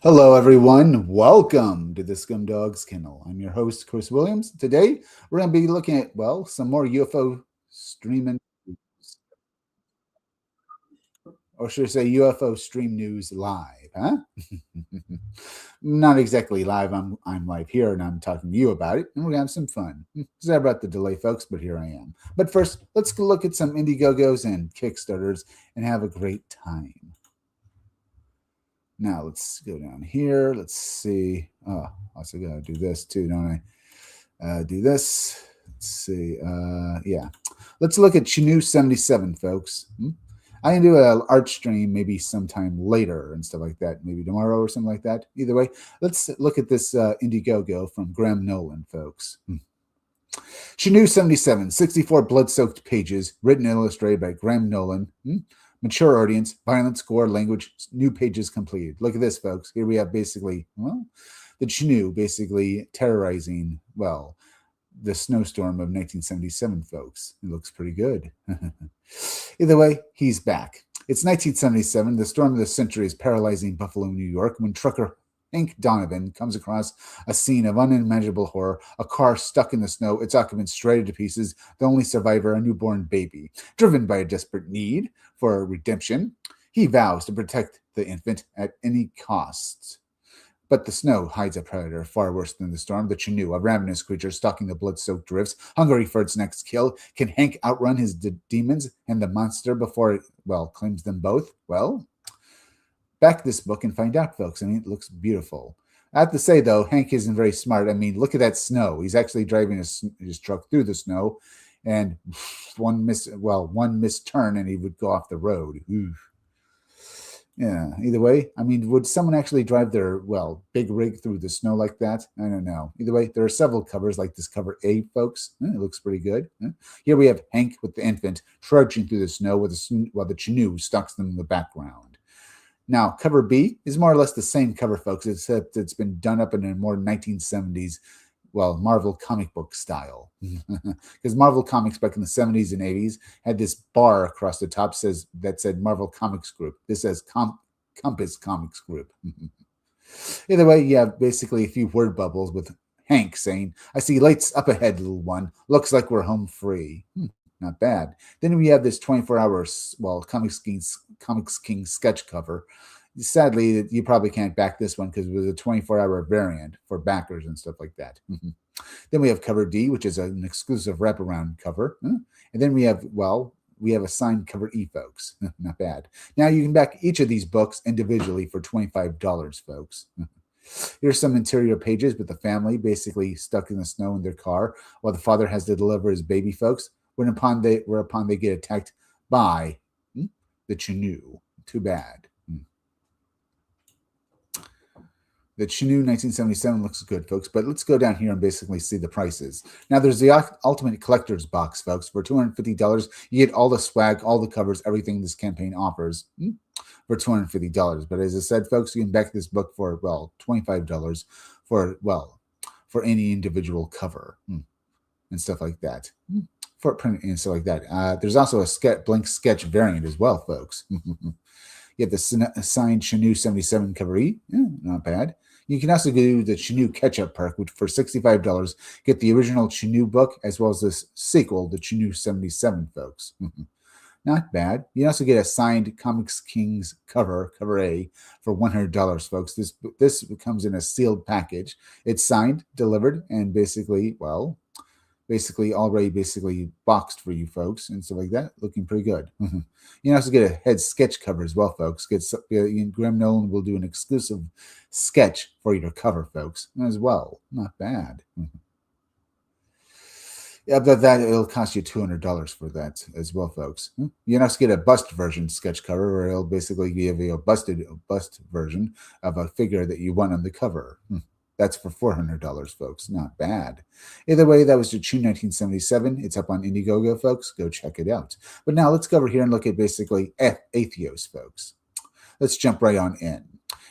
Hello, everyone. Welcome to the Scumdogs Kennel. I'm your host, Chris Williams. Today, we're going to be looking at, some more UFO streaming, or should I say UFO stream news live, huh? Not exactly live. I'm live here and I'm talking to you about it, and we're going to have some fun. Sorry about the delay, folks, but here I am. But first, let's look at some Indiegogos and Kickstarters and have a great time. Now let's go down here. Let's see. Oh, also gotta do this too, don't I? Do this. Let's see. Yeah. Let's look at Chinu 77, folks. I can do an art stream maybe sometime later and stuff like that. Maybe tomorrow or something like that. Either way, let's look at this Indiegogo from Graham Nolan, folks. Chinu 77, 64 blood-soaked pages, written and illustrated by Graham Nolan. Mature audience, violence, gore, language, new pages completed. Look at this, folks. Here we have basically, the Chinu basically terrorizing, the snowstorm of 1977, folks. It looks pretty good. Either way, he's back. It's 1977. The storm of the century is paralyzing Buffalo, New York, when trucker Hank Donovan comes across a scene of unimaginable horror, a car stuck in the snow, its occupants shredded to pieces, the only survivor, a newborn baby. Driven by a desperate need for redemption, he vows to protect the infant at any cost. But the snow hides a predator far worse than the storm, the Chinu, a ravenous creature stalking the blood-soaked drifts, hungry for its next kill. Can Hank outrun his demons and the monster before it, claims them both? Well, back this book and find out, folks. I mean, it looks beautiful. I have to say, though, Hank isn't very smart. I mean, look at that snow. He's actually driving his truck through the snow, and one missed turn, and he would go off the road. Ooh. Yeah, either way, I mean, would someone actually drive their, big rig through the snow like that? I don't know. Either way, there are several covers like this cover A, folks. It looks pretty good. Here we have Hank with the infant trudging through the snow while the Chinu stalks them in the background. Now, cover B is more or less the same cover, folks, except it's been done up in a more 1970s, Marvel comic book style. Because Marvel Comics back in the 70s and 80s had this bar across the top that said Marvel Comics Group. This says Compass Comics Group. Either way, you have basically a few word bubbles with Hank saying, "I see lights up ahead, little one. Looks like we're home free." Not bad. Then we have this 24 hours, Comics King sketch cover. Sadly, you probably can't back this one because it was a 24-hour variant for backers and stuff like that. Then we have cover D, which is an exclusive wraparound cover. And then we have a signed cover E, folks. Not bad. Now you can back each of these books individually for $25, folks. Here's some interior pages with the family basically stuck in the snow in their car while the father has to deliver his baby, folks. Whereupon they get attacked by the Chinu. Too bad. The Chinu 1977 looks good, folks, but let's go down here and basically see the prices. Now, there's the Ultimate Collector's Box, folks. For $250, you get all the swag, all the covers, everything this campaign offers for $250. But as I said, folks, you can back this book for, $25 for any individual cover and stuff like that. For print and stuff like that. There's also a blank sketch variant as well, folks. You have the signed Chinu 77 cover E. Not bad. You can also do the Chinu Catch-Up Perk, which for $65, get the original Chinu book as well as this sequel, the Chinu 77, folks. Not bad. You can also get a signed Comics Kings cover A, for $100, folks. This comes in a sealed package. It's signed, delivered, and basically already boxed for you folks and stuff like that. Looking pretty good. You can also get a head sketch cover as well, folks. Graham Nolan will do an exclusive sketch for you to cover, folks, as well. Not bad. Yeah, but that it'll cost you $200 for that as well, folks. You can also get a bust version sketch cover, where it'll basically give you a bust version of a figure that you want on the cover. That's for $400, folks. Not bad. Either way, that was the Chinu 1977. It's up on Indiegogo, folks. Go check it out. But now let's go over here and look at basically Atheos, folks. Let's jump right on in.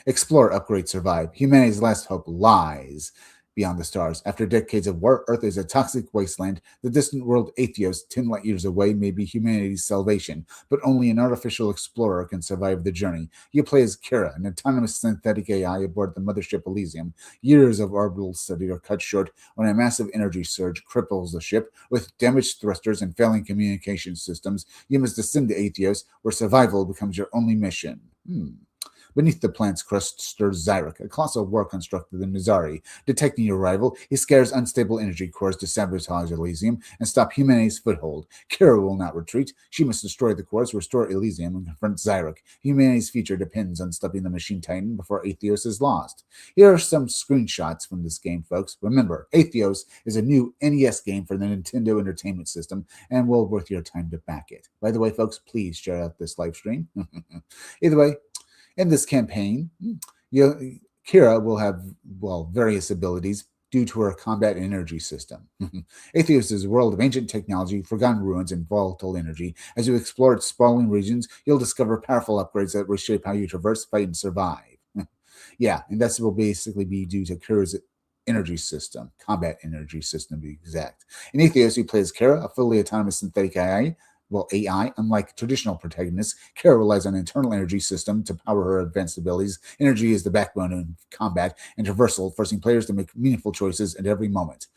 Explore, upgrade, survive. Humanity's last hope lies beyond the stars. After decades of war, Earth is a toxic wasteland. The distant world Atheos, 10 light years away, may be humanity's salvation, but only an artificial explorer can survive the journey. You play as Kira, an autonomous synthetic AI aboard the mothership Elysium. Years of orbital study are cut short when a massive energy surge cripples the ship. With damaged thrusters and failing communication systems, you must descend to Atheos, where survival becomes your only mission. Beneath the plant's crust stirs Zyrak, a colossal war construct of the Mizari. Detecting your arrival, he scares unstable energy cores to sabotage Elysium and stop humanity's foothold. Kira will not retreat. She must destroy the cores, restore Elysium, and confront Zyrak. Humanity's future depends on stopping the Machine Titan before Atheos is lost. Here are some screenshots from this game, folks. Remember, Atheos is a new NES game for the Nintendo Entertainment System and well worth your time to back it. By the way, folks, please share out this live stream. Either way, in this campaign, Kira will have, various abilities due to her combat and energy system. Atheos is a world of ancient technology, forgotten ruins, and volatile energy. As you explore its sprawling regions, you'll discover powerful upgrades that reshape how you traverse, fight, and survive. Yeah, and this will basically be due to Kira's energy system, combat energy system to be exact. In Atheos, you play as Kira, a fully autonomous synthetic AI. Unlike traditional protagonists, Kara relies on an internal energy system to power her advanced abilities. Energy is the backbone of combat and traversal, forcing players to make meaningful choices at every moment.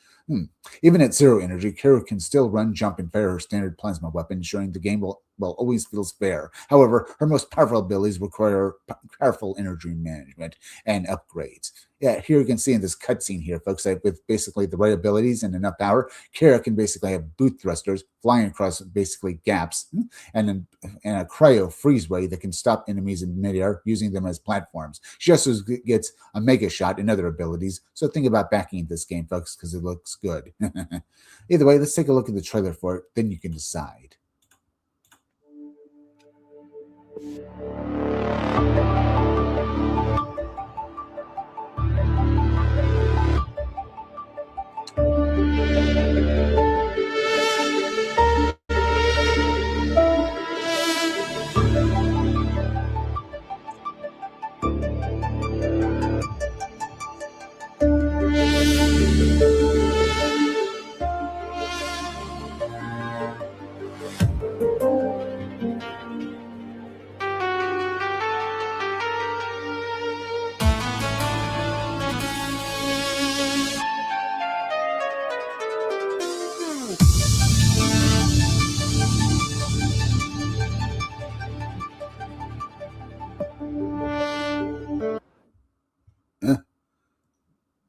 Even at zero energy, Kara can still run, jump, and fire her standard plasma weapon, ensuring the game always feels fair. However, her most powerful abilities require powerful energy management and upgrades. Yeah, here you can see in this cutscene here, folks, that with basically the right abilities and enough power, Kara can basically have boot thrusters flying across basically gaps and a cryo freeze ray that can stop enemies in midair using them as platforms. She also gets a mega shot and other abilities, so think about backing this game, folks, because it looks good. Either way, let's take a look at the trailer for it, then you can decide.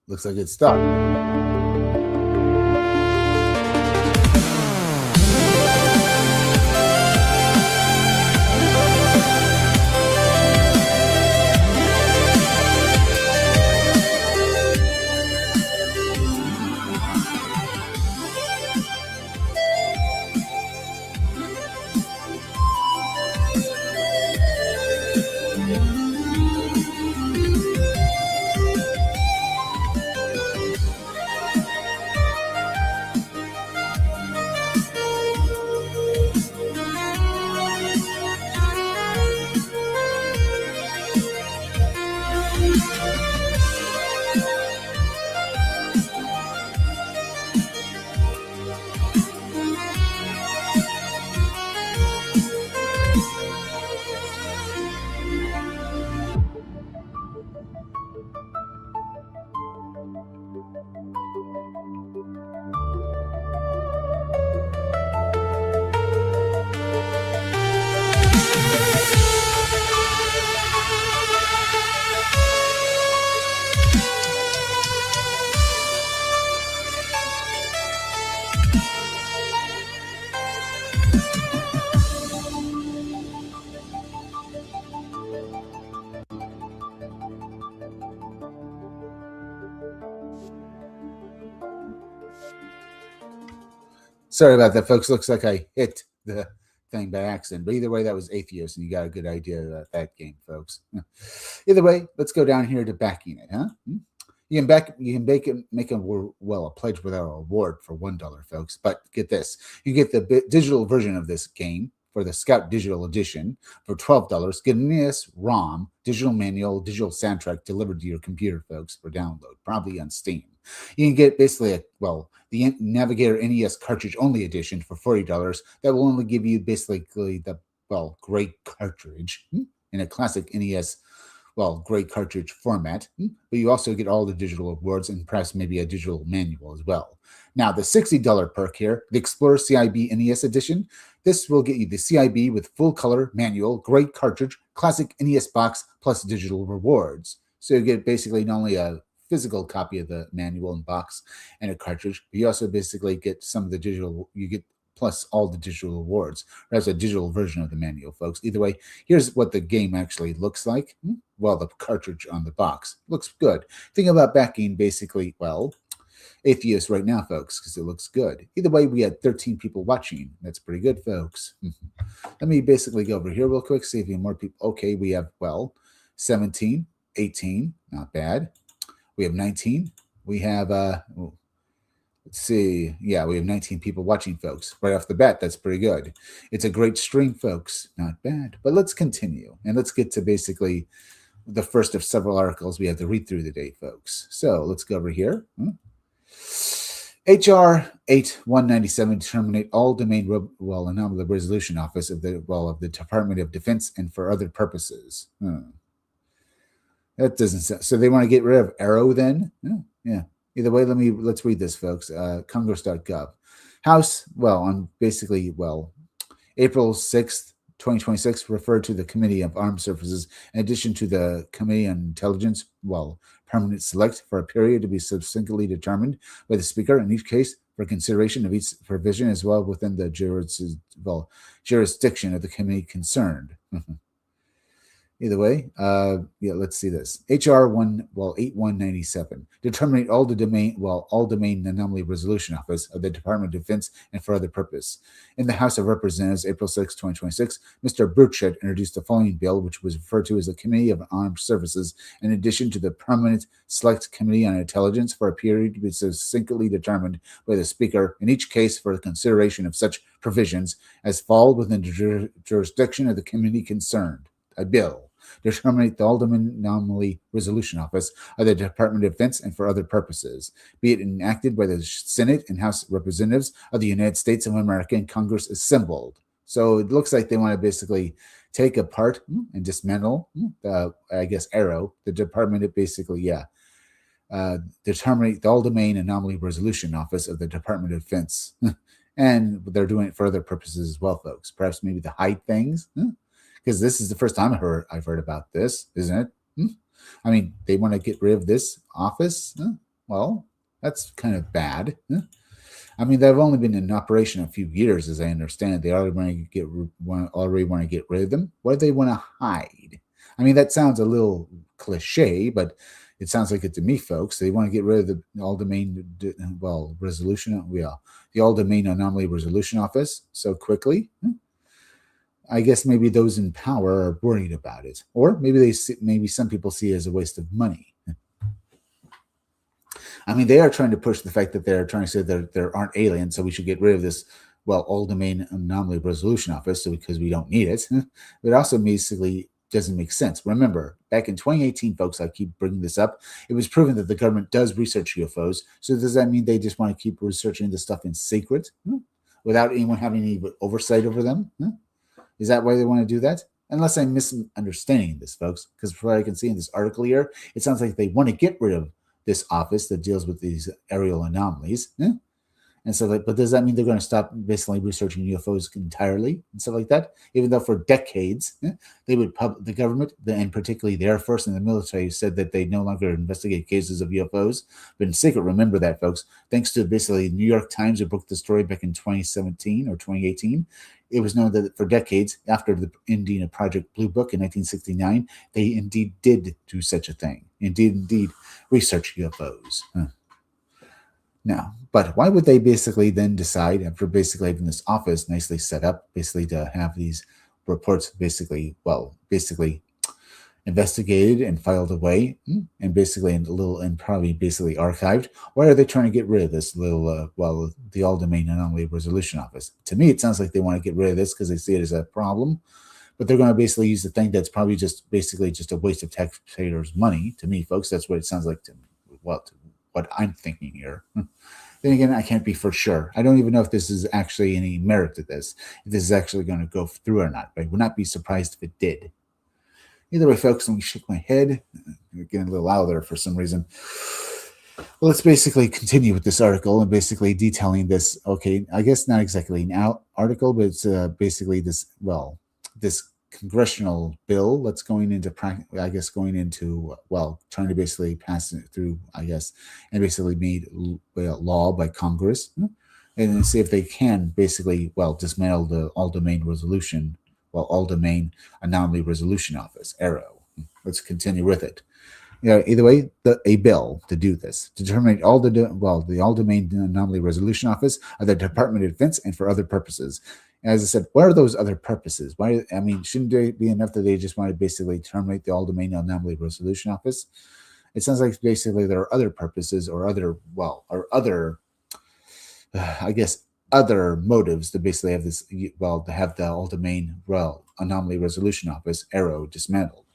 Looks like it's stuck. Sorry about that, folks. Looks like I hit the thing by accident. But either way, that was Atheos, and you got a good idea about that game, folks. Either way, let's go down here to backing it, huh? You can make a pledge without a reward for $1, folks. But get this, you get the digital version of this game for the Scout Digital Edition. For $12, get an NES ROM, digital manual, digital soundtrack delivered to your computer, folks, for download, probably on Steam. You can get basically the Navigator NES cartridge only edition for $40. That will only give you basically the great cartridge in a classic NES great cartridge format, but you also get all the digital awards and perhaps maybe a digital manual as well. Now, the $60 perk here, the Explorer CIB NES edition, this will get you the CIB with full color manual, great cartridge, classic NES box, plus digital rewards. So you get basically not only a physical copy of the manual and box and a cartridge, but you also basically get some of the digital, you get plus all the digital awards. That's a digital version of the manual, folks. Either way, here's what the game actually looks like. Well, the cartridge on the box looks good. Think about backing basically, Atheist right now, folks, because it looks good. Either way, we had 13 people watching. That's pretty good, folks. Let me basically go over here real quick, see if you have more people. Okay, we have, 17, 18, not bad. We have 19. We have, let's see. Yeah, we have 19 people watching, folks. Right off the bat, that's pretty good. It's a great stream, folks. Not bad. But let's continue. And let's get to basically the first of several articles we have to read through today, folks. So let's go over here. HR 8197 to terminate all domain anomaly resolution office of the Department of Defense and for other purposes. That doesn't sound, so they want to get rid of Arrow then? Yeah. Either way, let's read this, folks. Congress.gov. House, on basically, April 6th, 2026, referred to the Committee of Armed Services in addition to the Committee on Intelligence, permanent select for a period to be subsequently determined by the Speaker in each case for consideration of each provision as well within the jurisdiction of the committee concerned. Either way, let's see this. HR 8197 to terminate all domain anomaly resolution office of the Department of Defense and for other purpose. In the House of Representatives, April 6, 2026, Mr. Burchett introduced the following bill, which was referred to as the Committee of Armed Services, in addition to the Permanent Select Committee on Intelligence for a period to be succinctly determined by the Speaker in each case for the consideration of such provisions as fall within the jurisdiction of the committee concerned. A bill to terminate the All-Domain Anomaly Resolution Office of the Department of Defense and for other purposes, be it enacted by the Senate and House of Representatives of the United States of America and Congress assembled. So it looks like they want to basically take apart and dismantle, Arrow, the department of to terminate the All-Domain Anomaly Resolution Office of the Department of Defense. And they're doing it for other purposes as well, folks. Perhaps maybe to hide things. Because this is the first time I've heard about this, isn't it? I mean, they want to get rid of this office. Well, that's kind of bad. I mean, they've only been in operation a few years, as I understand. They already want to get rid of them. What do they want to hide? I mean, that sounds a little cliche, but it sounds like it to me, folks. They want to get rid of the all-domain resolution. The all-domain anomaly resolution office so quickly. I guess maybe those in power are worried about it, or maybe some people see it as a waste of money. I mean, they are trying to push the fact that they're trying to say that there aren't aliens, so we should get rid of this all-domain anomaly resolution office, because we don't need it. But it also basically doesn't make sense. Remember, back in 2018, folks, I keep bringing this up, it was proven that the government does research UFOs. So does that mean they just want to keep researching this stuff in secret without anyone having any oversight over them? Is that why they want to do that? Unless I'm misunderstanding this, folks, because from what I can see in this article here, it sounds like they want to get rid of this office that deals with these aerial anomalies. And so, but does that mean they're going to stop basically researching UFOs entirely and stuff like that? Even though for decades, the government, and particularly the Air Force and the military, said that they no longer investigate cases of UFOs. But in secret, remember that, folks, thanks to basically New York Times, who broke the story back in 2017 or 2018. It was known that for decades, after the ending of Project Blue Book in 1969, they indeed did do such a thing. Indeed research UFOs. Now, but why would they basically then decide, after basically having this office nicely set up, basically to have these reports basically investigated and filed away, and basically and probably basically archived. Why are they trying to get rid of this little the All Domain Anomaly Resolution Office? To me, it sounds like they want to get rid of this because they see it as a problem, but they're going to basically use the thing that's probably just basically just a waste of taxpayers' money. To me, folks, that's what it sounds like to what I'm thinking here. Then again, I can't be for sure. I don't even know if this is actually any merit to this, if this is actually going to go through or not. But I would not be surprised if it did. Either way, folks, let me shake my head. I'm getting a little louder for some reason. Well, let's basically continue with this article and basically detailing this. Okay, I guess not exactly an article, but it's basically this congressional bill that's going into trying to basically pass it through, I guess, and basically made law by Congress, and see if they can basically dismantle the all domain anomaly resolution office, arrow. Let's continue with it. Either way, a bill to do this, to terminate the all domain anomaly resolution office of the Department of Defense and for other purposes. As I said, what are those other purposes? Shouldn't it be enough that they just want to basically terminate the all domain anomaly resolution office? It sounds like basically there are other purposes or other other motives to basically have this, to have the all domain anomaly resolution office, arrow, dismantled.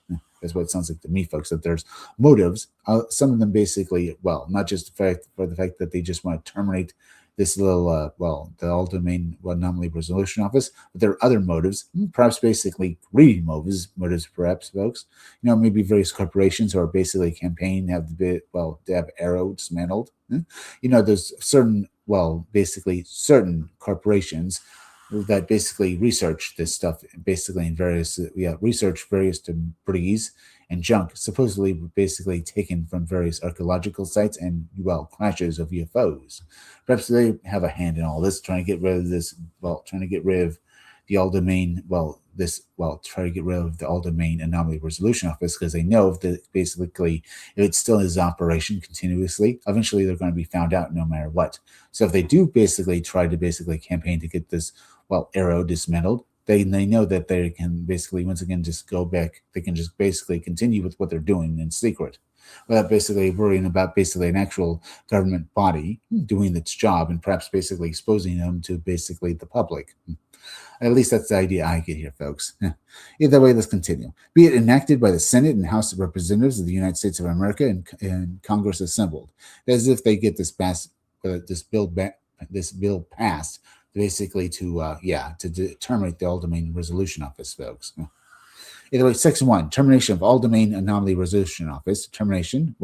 That's what it sounds like to me, folks, that there's motives. Some of them basically, not just for the fact that they just want to terminate this little, the all domain anomaly resolution office, but there are other motives, perhaps basically greedy motives, perhaps, folks. Maybe various corporations who are basically campaigning to have arrow dismantled. There's certain corporations that basically research this stuff, basically in research various debris and junk, supposedly basically taken from various archaeological sites and crashes of UFOs. Perhaps they have a hand in all this, trying to get rid of this. Trying to get rid of the all domain. Try to get rid of the all domain anomaly resolution office because they know that basically if it still is operation continuously, eventually they're going to be found out no matter what. So if they do basically try to campaign to get this arrow dismantled, they know that they can basically once again just go back. They can just basically continue with what they're doing in secret, without basically worrying about basically an actual government body doing its job and perhaps basically exposing them to basically the public. At least that's the idea I get here, folks. Either way, let's continue. Be it enacted by the Senate and House of Representatives of the United States of America and Congress assembled, as if they get this bill passed, basically to terminate the all domain resolution office, folks. Either way, Section 1, termination of all domain anomaly resolution office. Termination.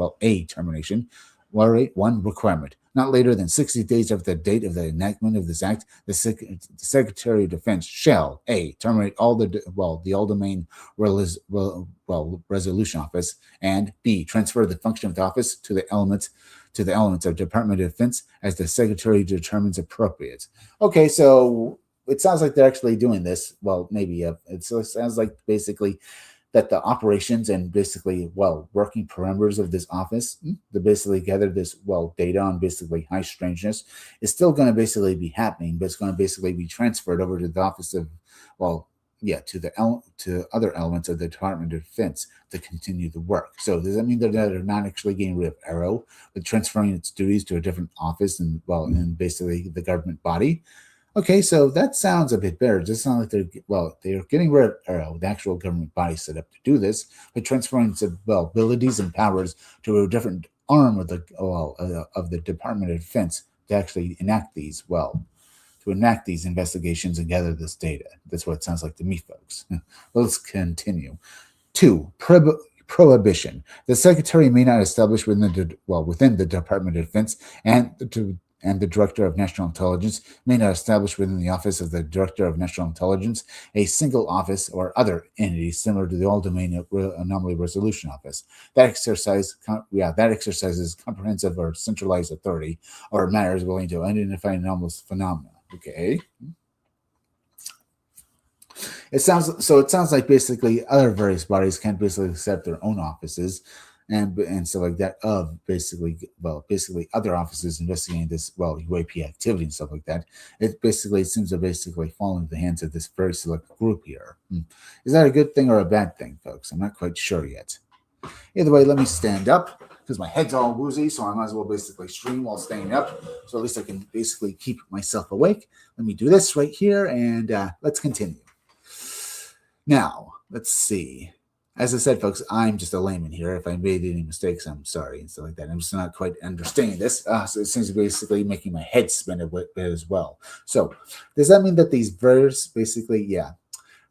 One requirement. Not later than 60 days after the date of the enactment of this act, the Secretary of Defense shall A, terminate all the all domain resolution office, and B, transfer the function of the office to the elements of Department of Defense as the Secretary determines appropriate. Okay, so it sounds like they're actually doing this. Well, maybe it sounds like basically that the operations and basically working parameters of this office to basically gather this data on basically high strangeness is still going to basically be happening, but it's going to basically be transferred over to the office of to other elements of the Department of Defense to continue the work. So does that mean that they're not actually getting rid of Arrow, but transferring its duties to a different office and basically the government body? Okay, so that sounds a bit better. It just sounds like they're getting rid of Arrow, the actual government body set up to do this, but transferring its abilities and powers to a different arm of the Department of Defense to actually enact these investigations and gather this data. That's what it sounds like to me, folks. Let's continue. 2, prohibition. The Secretary may not establish within the Department of Defense and the Director of National Intelligence may not establish within the Office of the Director of National Intelligence a single office or other entity similar to the All Domain Anomaly Resolution Office that exercises comprehensive or centralized authority over matters willing to identify anomalous phenomena. Okay. It sounds like basically other various bodies can't basically set up their own offices and stuff like that of basically other offices investigating this UAP activity and stuff like that. It basically seems to basically fall into the hands of this very select group here. Is that a good thing or a bad thing, folks? I'm not quite sure yet. Either way, let me stand up because my head's all woozy, so I might as well basically stream while staying up. So at least I can basically keep myself awake. Let me do this right here, and let's continue. Now, let's see. As I said, folks, I'm just a layman here. If I made any mistakes, I'm sorry and stuff like that. I'm just not quite understanding this. So it seems to be basically making my head spin a bit as well. So does that mean that these verbs basically,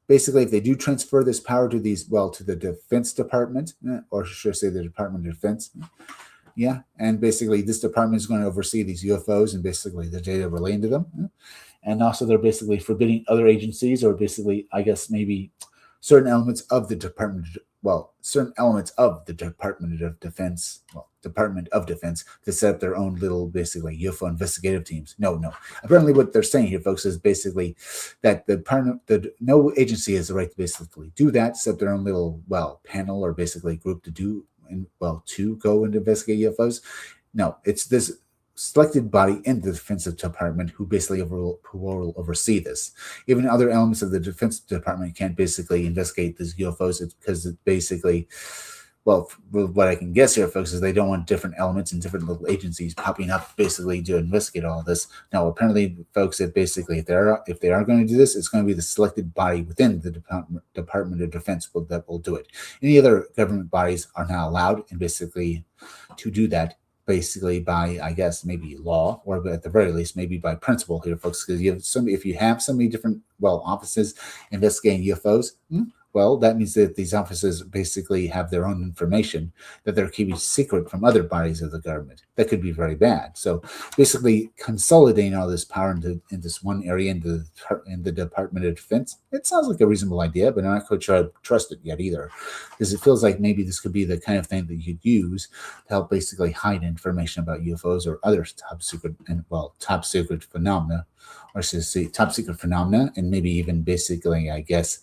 if they do transfer this power to to the Defense Department, or should I say the Department of Defense, and basically this department is going to oversee these UFOs and basically the data relating to them, and also they're basically forbidding other agencies or basically, I guess, maybe certain elements of the Department of Defense, to set up their own little basically UFO investigative teams. No. Apparently what they're saying here, folks, is basically that no agency has the right to basically do that, set up their own little, panel or basically group to go and investigate UFOs. No, it's this selected body in the Defense Department who basically who will oversee this. Even other elements of the Defense Department can't basically investigate these UFOs because it basically, what I can guess here, folks, is they don't want different elements and different little agencies popping up basically to investigate all of this. Now, apparently, folks, if they are going to do this, it's going to be the selected body within the Department of Defense that will do it. Any other government bodies are not allowed, and basically to do that, basically by, I guess, maybe law, or at the very least, maybe by principle here, folks, because if you have so many different, offices investigating UFOs, that means that these offices basically have their own information that they're keeping secret from other bodies of the government. That could be very bad. So basically consolidating all this power in this one area in the Department of Defense, it sounds like a reasonable idea, but I'm not quite sure I trust it yet either, because it feels like maybe this could be the kind of thing that you'd use to help basically hide information about UFOs or other top secret phenomena, or should I say top secret phenomena, and maybe even basically, I guess,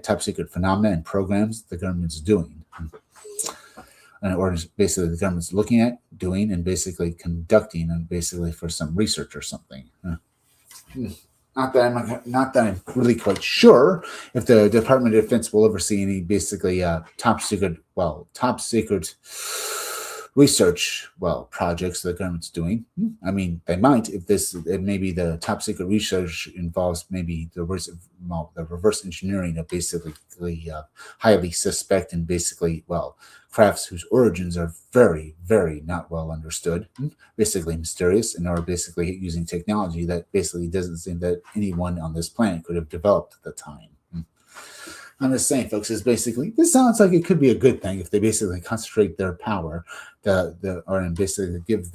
top secret phenomena and programs the government's doing. Or basically the government's looking at, doing, and basically conducting, and basically for some research or something. Not that I'm really quite sure if the Department of Defense will oversee any basically top secret research projects the government's doing. I mean, they might if maybe the top secret research involves maybe the reverse engineering of basically highly suspect and basically crafts whose origins are very, very not well understood, basically mysterious, and are basically using technology that basically doesn't seem that anyone on this planet could have developed at the time. I'm just saying, folks, is basically, this sounds like it could be a good thing if they basically concentrate their power and basically give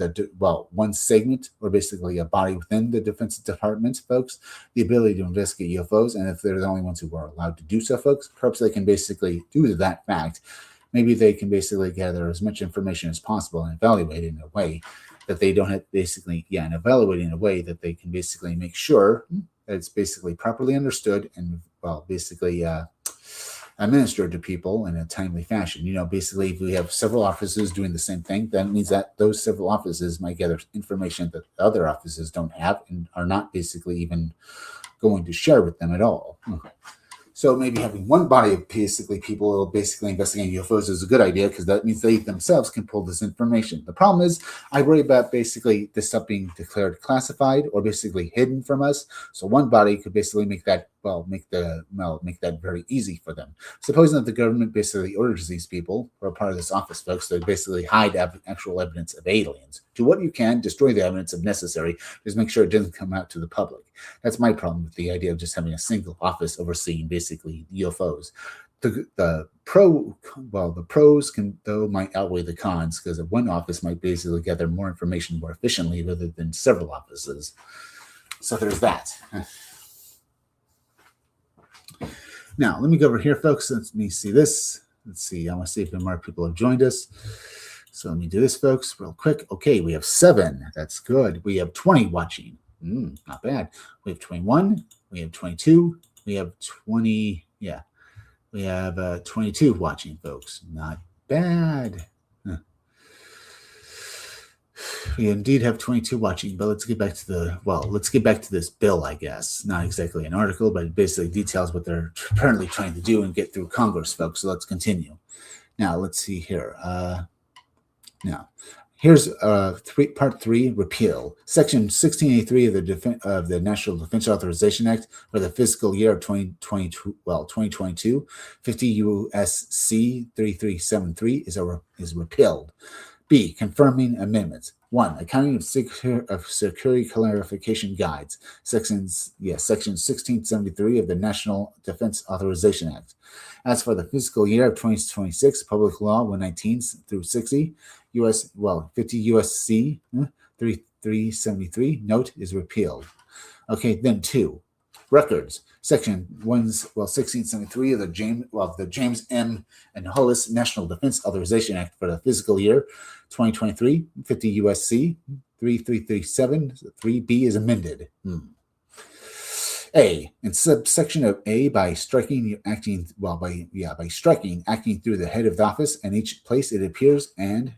one segment or basically a body within the Defense Department, folks, the ability to investigate UFOs. And if they're the only ones who are allowed to do so, folks, perhaps they can basically, due to that fact, maybe they can basically gather as much information as possible and evaluate it in a way that they don't have and evaluate in a way that they can basically make sure that it's basically properly understood and basically administered to people in a timely fashion. Basically, if we have several offices doing the same thing, that means that those several offices might gather information that other offices don't have and are not basically even going to share with them at all. So maybe having one body of basically people basically investigating UFOs is a good idea, because that means they themselves can pull this information. The problem is I worry about basically this stuff being declared classified or basically hidden from us. So one body could basically make that very easy for them. Supposing that the government basically orders these people who are part of this office, folks, to basically hide actual evidence of aliens. Do what you can, destroy the evidence if necessary, just make sure it doesn't come out to the public. That's my problem with the idea of just having a single office overseeing basically UFOs. The pros might outweigh the cons, because one office might basically gather more information more efficiently rather than several offices. So there's that. Now, let me go over here, folks. Let me see this. Let's see. I want to see if more people have joined us. So let me do this, folks, real quick. Okay, we have 7. That's good. We have 20 watching. Not bad. We have 21. We have 22. We have 20. Yeah. We have 22 watching, folks. Not bad. We indeed have 22 watching, but let's get back to this bill, I guess. Not exactly an article, but it basically details what they're apparently trying to do and get through Congress, folks. So let's continue. Now, let's see here. Now, here's part 3, repeal. Section 1683 of the National Defense Authorization Act for the fiscal year of 2022, 50 U.S.C. 3373 is repealed. B. Confirming amendments. 1. Accounting of security clarification guides. Section 1673 of the National Defense Authorization Act. As for the fiscal year of 2026, Public Law 119 through 60, 50 U.S.C. 3373 note is repealed. Okay, then 2. Records. Section 1673 of the James M. and Hollis National Defense Authorization Act for the fiscal year 2023, 50 U.S.C. 3337 3B is amended. A. In subsection of A, by striking acting through the head of the office and each place it appears, and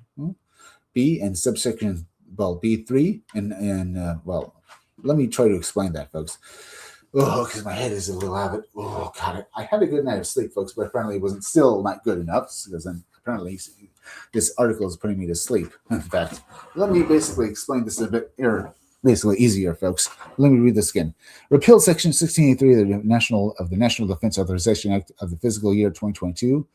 B, in subsection B3 and let me try to explain that, folks. Oh, because my head is a little avid. Oh, God. I had a good night of sleep, folks, but apparently it wasn't still not good enough because apparently this article is putting me to sleep. In fact, let me basically explain this a bit easier, folks. Let me read this again. Repeal Section 1683 of the National Defense Authorization Act of the fiscal year 2022.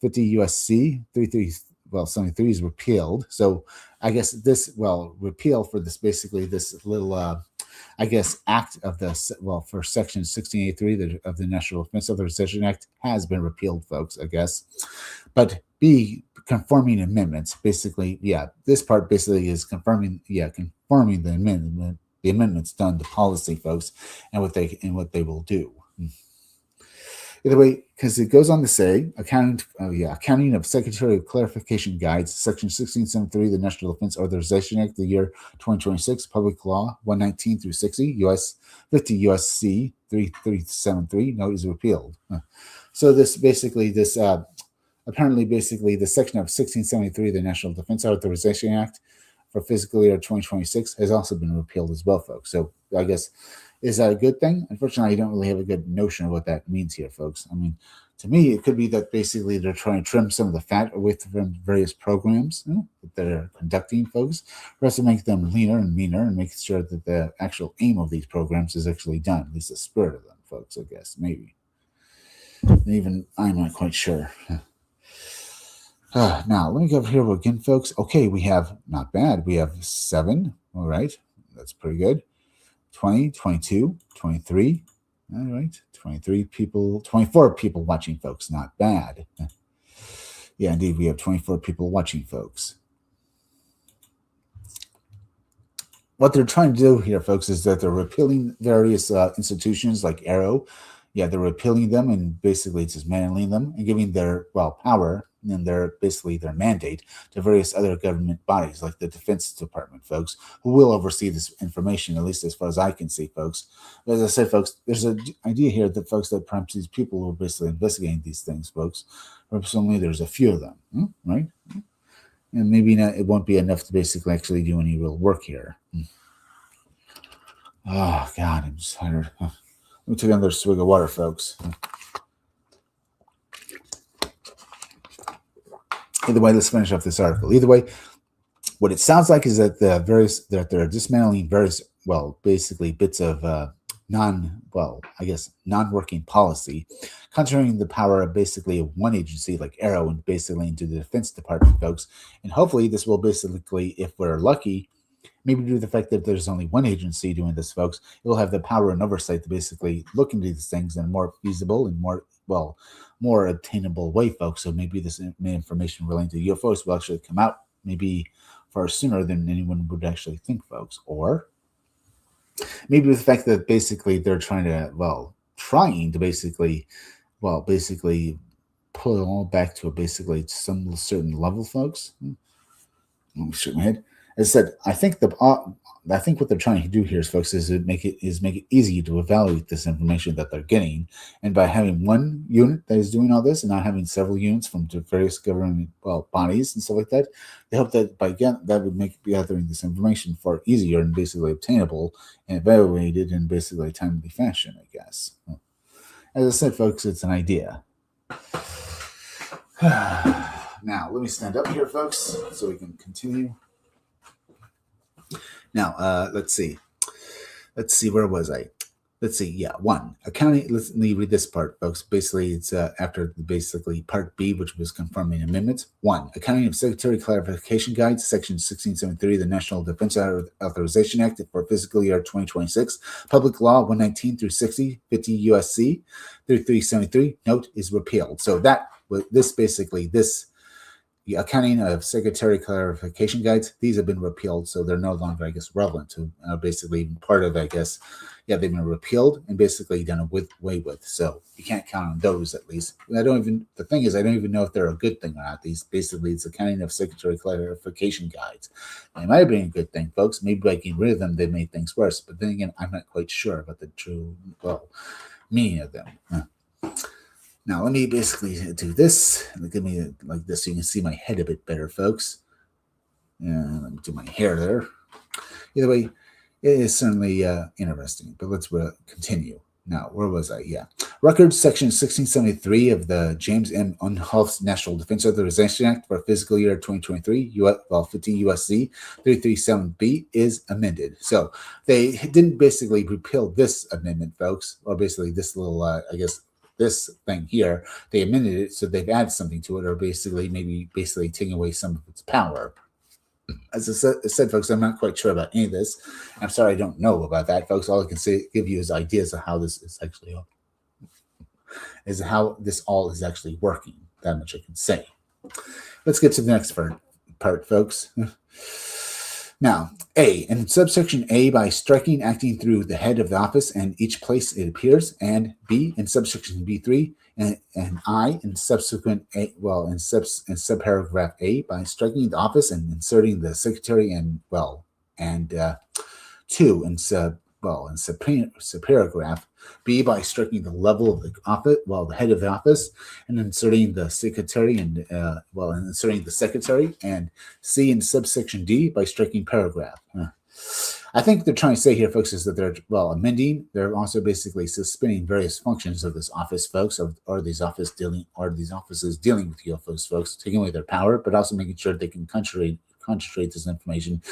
50 U.S.C. 73 is repealed. So I guess this, repeal for this, basically this little act of for Section 1683 of the National Defense Authorization Act has been repealed, folks, I guess. But B, conforming amendments, basically, this part basically is conforming the amendments done to policy, folks, and what they will do. Either way, because it goes on to say, accounting of secretarial clarification guides, Section 1673 of the National Defense Authorization Act, the year 2026, Public Law 119 through 60, 50 U.S.C. 3373, note is repealed. So apparently the section of 1673 of the National Defense Authorization Act for fiscal year 2026 has also been repealed as well, folks. So I guess, is that a good thing? Unfortunately, I don't really have a good notion of what that means here, folks. I mean, to me, it could be that basically they're trying to trim some of the fat away from various programs that they're conducting, folks, for us to make them leaner and meaner and make sure that the actual aim of these programs is actually done, at least the spirit of them, folks, I guess, maybe. Even I'm not quite sure. Now, let me go over here again, folks. Okay, we have, not bad, we have 7. All right, that's pretty good. 20, 22, 23. All right, 24 people watching, folks. Not bad. Yeah, indeed, we have 24 people watching, folks. What they're trying to do here, folks, is that they're repealing various institutions like Arrow. Yeah, they're repealing them and basically dismantling them and giving their power and their mandate to various other government bodies like the Defense Department, folks, who will oversee this information, at least as far as I can see, folks. But as I said, folks, there's an idea here that, folks, that perhaps these people who are basically investigating these things, folks, perhaps only there's a few of them, right? And maybe it won't be enough to basically actually do any real work here. Oh, God, I'm just tired. Let me take another swig of water, folks. Either way, let's finish off this article. Either way, what it sounds like is that they're dismantling various, basically bits of non-working policy, concentrating the power of basically one agency like Arrow and basically into the Defense Department, folks. And hopefully this will basically, if we're lucky, maybe due to the fact that there's only one agency doing this, folks, it will have the power and oversight to basically look into these things in a more feasible and more obtainable way, folks. So maybe this information relating to UFOs will actually come out maybe far sooner than anyone would actually think, folks. Or maybe the fact that basically they're trying to basically pull it all back to basically some certain level, folks. Let me shake my head. As I said, I think what they're trying to do here, folks, is make it easy to evaluate this information that they're getting, and by having one unit that is doing all this, and not having several units from various government bodies and stuff like that, they hope that that would make gathering this information far easier and basically obtainable and evaluated in basically a timely fashion, I guess. As I said, folks, it's an idea. Now, let me stand up here, folks, so we can continue. Now, let's see. Where was I? Let's see. Yeah, 1. Accounting. Let me read this part, folks. Basically, it's after basically Part B, which was confirming amendments. 1. Accounting of Secretary Clarification Guide, Section 1673 of the National Defense Authorization Act for fiscal year 2026. Public Law 119 through 60, 50 USC 3373. Note is repealed. So the accounting of secretary clarification guides, these have been repealed, so they're no longer, I guess, relevant to basically even part of, I guess, they've been repealed and basically done away with. So you can't count on those, at least. The thing is, I don't even know if they're a good thing or not. It's accounting of secretary clarification guides. They might have been a good thing, folks. Maybe by getting rid of them, they made things worse. But then again, I'm not quite sure about the true, meaning of them. Now, let me basically do this. Give me like this so you can see my head a bit better, folks. And let me do my hair there. Either way, it is certainly interesting, but let's continue. Now, where was I? Yeah. Records Section 1673 of the James M. Unhoff's National Defense Authorization Act for fiscal year 2023, 50 USC 337B is amended. So they didn't basically repeal this amendment, folks, or basically this little, this thing here. They amended it, so they've added something to it, or basically taking away some of its power. As I said, folks, I'm not quite sure about any of this. I'm sorry I don't know about that, folks. All I can give you is ideas of how this is actually how this all is actually working. That much I can say. Let's get to the next part, folks. Now, A, in subsection A, by striking, acting through the head of the office and each place it appears, and B, in subsection B3, and I, in subsequent A, in subparagraph A, by striking the office and inserting the secretary, and 2, in subparagraph B, by striking the level of the office, the head of the office, and inserting the secretary, and inserting the secretary, and C, in subsection D, by striking paragraph. I think they're trying to say here, folks, is that they're amending. They're also basically suspending various functions of this office, folks, or these offices dealing with UFOs, folks, taking away their power, but also making sure they can concentrate this information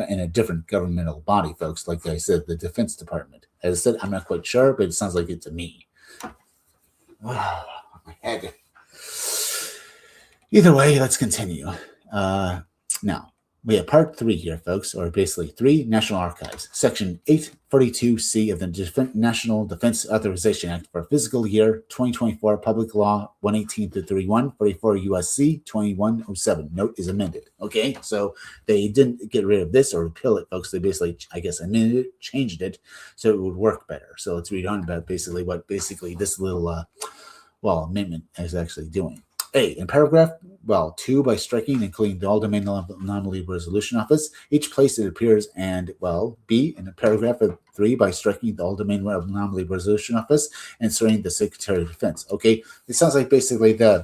in a different governmental body, folks. Like I said, the Defense Department. As I said, I'm not quite sure, but it sounds like it to me. My head. Either way, let's continue. Now, we have part 3 here, folks, or basically 3, National Archives. Section 842C of the National Defense Authorization Act for fiscal year 2024, Public Law 118-31, 44 USC 2107. Note is amended. Okay, so they didn't get rid of this or repeal it, folks. They basically, I guess, amended it, changed it, so it would work better. So let's read on about basically what this little, amendment is actually doing. A, in paragraph 2, by striking, including the All-Domain Anomaly Resolution Office, each place it appears, and B, in paragraph 3, by striking the All-Domain Anomaly Resolution Office and inserting the Secretary of Defense. Okay, it sounds like basically the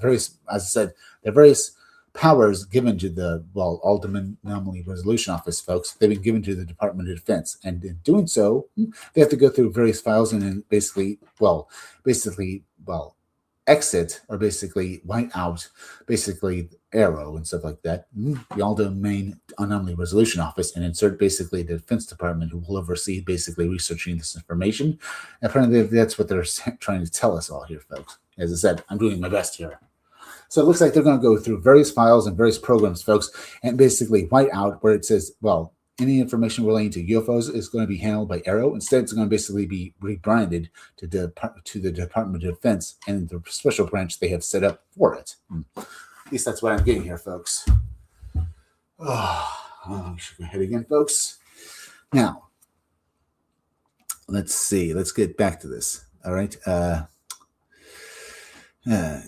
various powers given to the All-Domain Anomaly Resolution Office, folks, they've been given to the Department of Defense, and in doing so, they have to go through various files and then exit, or basically white out basically Arrow and stuff like that, the All-Domain Anomaly Resolution Office, and insert basically the Defense Department, who will oversee basically researching this information. And apparently that's what they're trying to tell us all here, folks. As I said, I'm doing my best here. So it looks like they're going to go through various files and various programs, folks, and basically white out where it says, any information relating to UFOs is going to be handled by Arrow. Instead, it's going to basically be rebranded to the Department of Defense and the special branch they have set up for it. At least that's what I'm getting here, folks. Shake my head again, folks. Now, let's see. Let's get back to this. All right.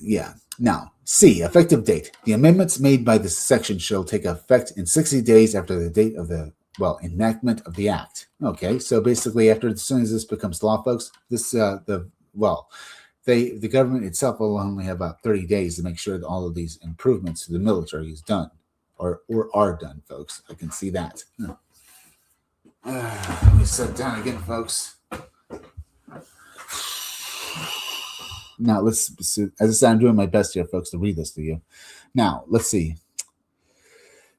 Yeah. Now, C, effective date. The amendments made by this section shall take effect in 60 days after the date of the enactment of the act. Okay, so basically, as soon as this becomes law, folks, the government itself will only have about 30 days to make sure that all of these improvements to the military is done, or are done, folks. I can see that. Let me sit down again, folks. Now, let's, as I said, I'm doing my best here, folks, to read this to you. Now, let's see.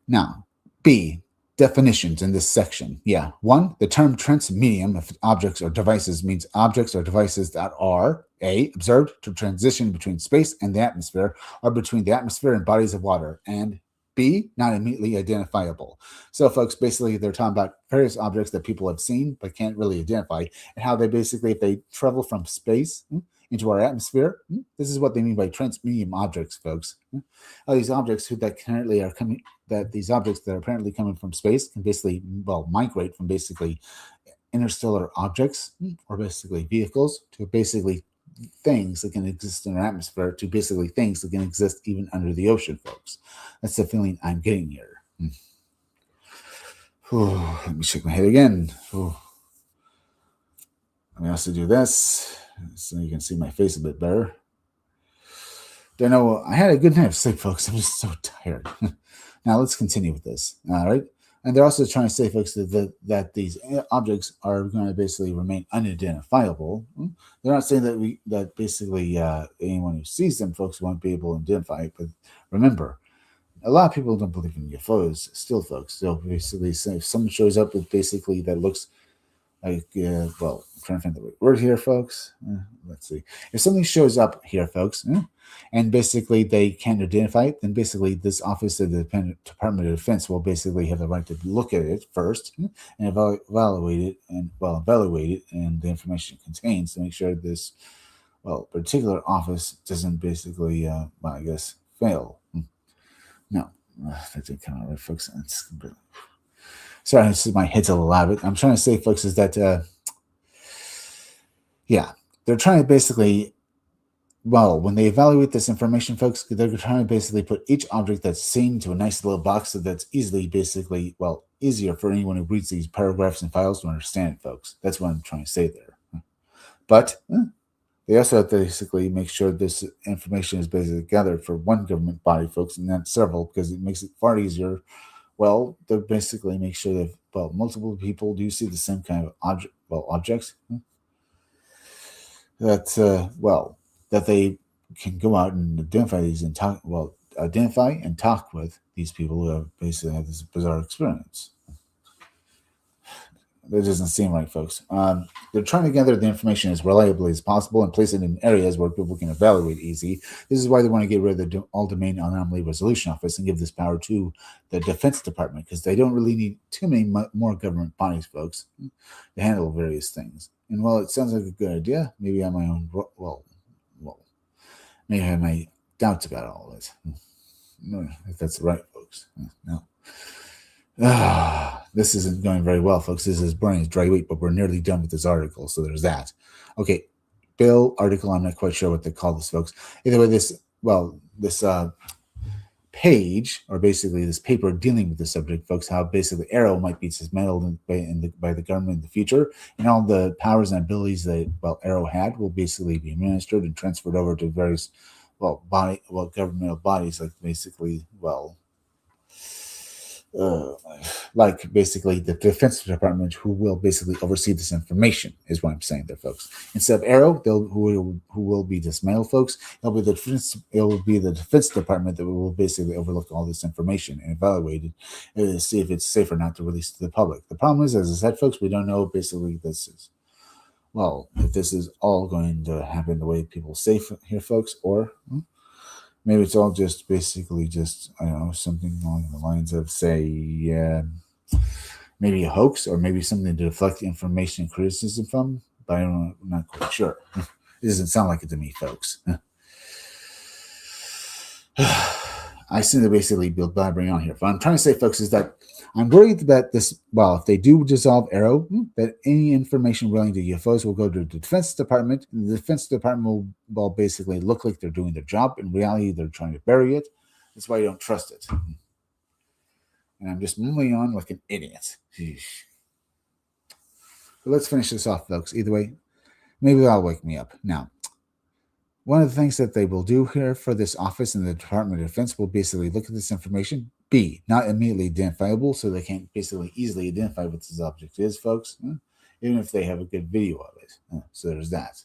Now, B, definitions in this section. Yeah. 1, the term transmedium of objects or devices means objects or devices that are A, observed to transition between space and the atmosphere, or between the atmosphere and bodies of water, and B, not immediately identifiable. So, folks, basically, they're talking about various objects that people have seen but can't really identify, and how they basically, if they travel from space into our atmosphere, this is what they mean by transmedium objects, folks. These objects that currently are coming, that these objects that are apparently coming from space can basically, migrate from basically interstellar objects or basically vehicles to basically things that can exist in our atmosphere to basically things that can exist even under the ocean, folks. That's the feeling I'm getting here. Let me shake my head again. Let me also do this so you can see my face a bit better. Don't know. I had a good night of sleep, folks. I'm just so tired. Now let's continue with this. All right. And they're also trying to say, folks, that these objects are going to basically remain unidentifiable. They're not saying that basically anyone who sees them, folks, won't be able to identify it. But remember, a lot of people don't believe in UFOs still, folks. They'll basically say if someone shows up with basically that looks like, I'm trying to find the right word here, folks. Let's see. If something shows up here, folks, and basically they can't identify it, then basically this office of the Department of Defense will basically have the right to look at it first and evaluate it and the information it contains to make sure this particular office doesn't basically fail. No, that didn't come out right, folks. Sorry, my head's a little out of it. I'm trying to say, folks, is that they're trying to basically, when they evaluate this information, folks, they're trying to basically put each object that's seen to a nice little box so that's easily basically, easier for anyone who reads these paragraphs and files to understand it, folks. That's what I'm trying to say there. But they also have to basically make sure this information is basically gathered for one government body, folks, and not several, because it makes it far easier. They basically make sure that multiple people do see the same kind of objects. That they can go out and identify these and talk with these people who have basically had this bizarre experience. That doesn't seem right, folks. They're trying to gather the information as reliably as possible and place it in areas where people can evaluate easy. This is why they want to get rid of the All-Domain Anomaly Resolution Office and give this power to the Defense Department, because they don't really need too many more government bodies, folks, to handle various things. And while it sounds like a good idea, maybe I have my own, maybe I have my doubts about all this. No, if that's right, folks. No. This isn't going very well, folks. This is burning as dry wheat, but we're nearly done with this article, so there's that. Okay, bill article. I'm not quite sure what they call this, folks. Either way, this page, or basically this paper dealing with the subject, folks, how basically Arrow might be dismantled by the government in the future, and all the powers and abilities that Arrow had will basically be administered and transferred over to various governmental bodies, like basically like basically the Defense Department, who will basically oversee this information, is what I'm saying there, folks. Instead of Arrow, who will be dismantled, folks, it will be the Defense Department that will basically overlook all this information and evaluate it to see if it's safe or not to release to the public. The problem is, as I said, folks, we don't know basically if this is all going to happen the way people say here, folks, or maybe it's all just basically I don't know, something along the lines of, say, maybe a hoax, or maybe something to deflect the information and criticism from, but I'm not quite sure. It doesn't sound like it to me, folks. I seem to basically be blabbering on here. What I'm trying to say, folks, is that I'm worried that this, well, if they do dissolve Arrow, that any information relating to UFOs will go to the Defense Department, and the Defense Department will basically look like they're doing their job. In reality, they're trying to bury it. That's why I don't trust it. And I'm just moving on like an idiot. But let's finish this off, folks. Either way, maybe that'll wake me up. Now, one of the things that they will do here for this office in the Department of Defense will basically look at this information. B, not immediately identifiable, so they can't basically easily identify what this object is, folks, even if they have a good video of it. So there's that.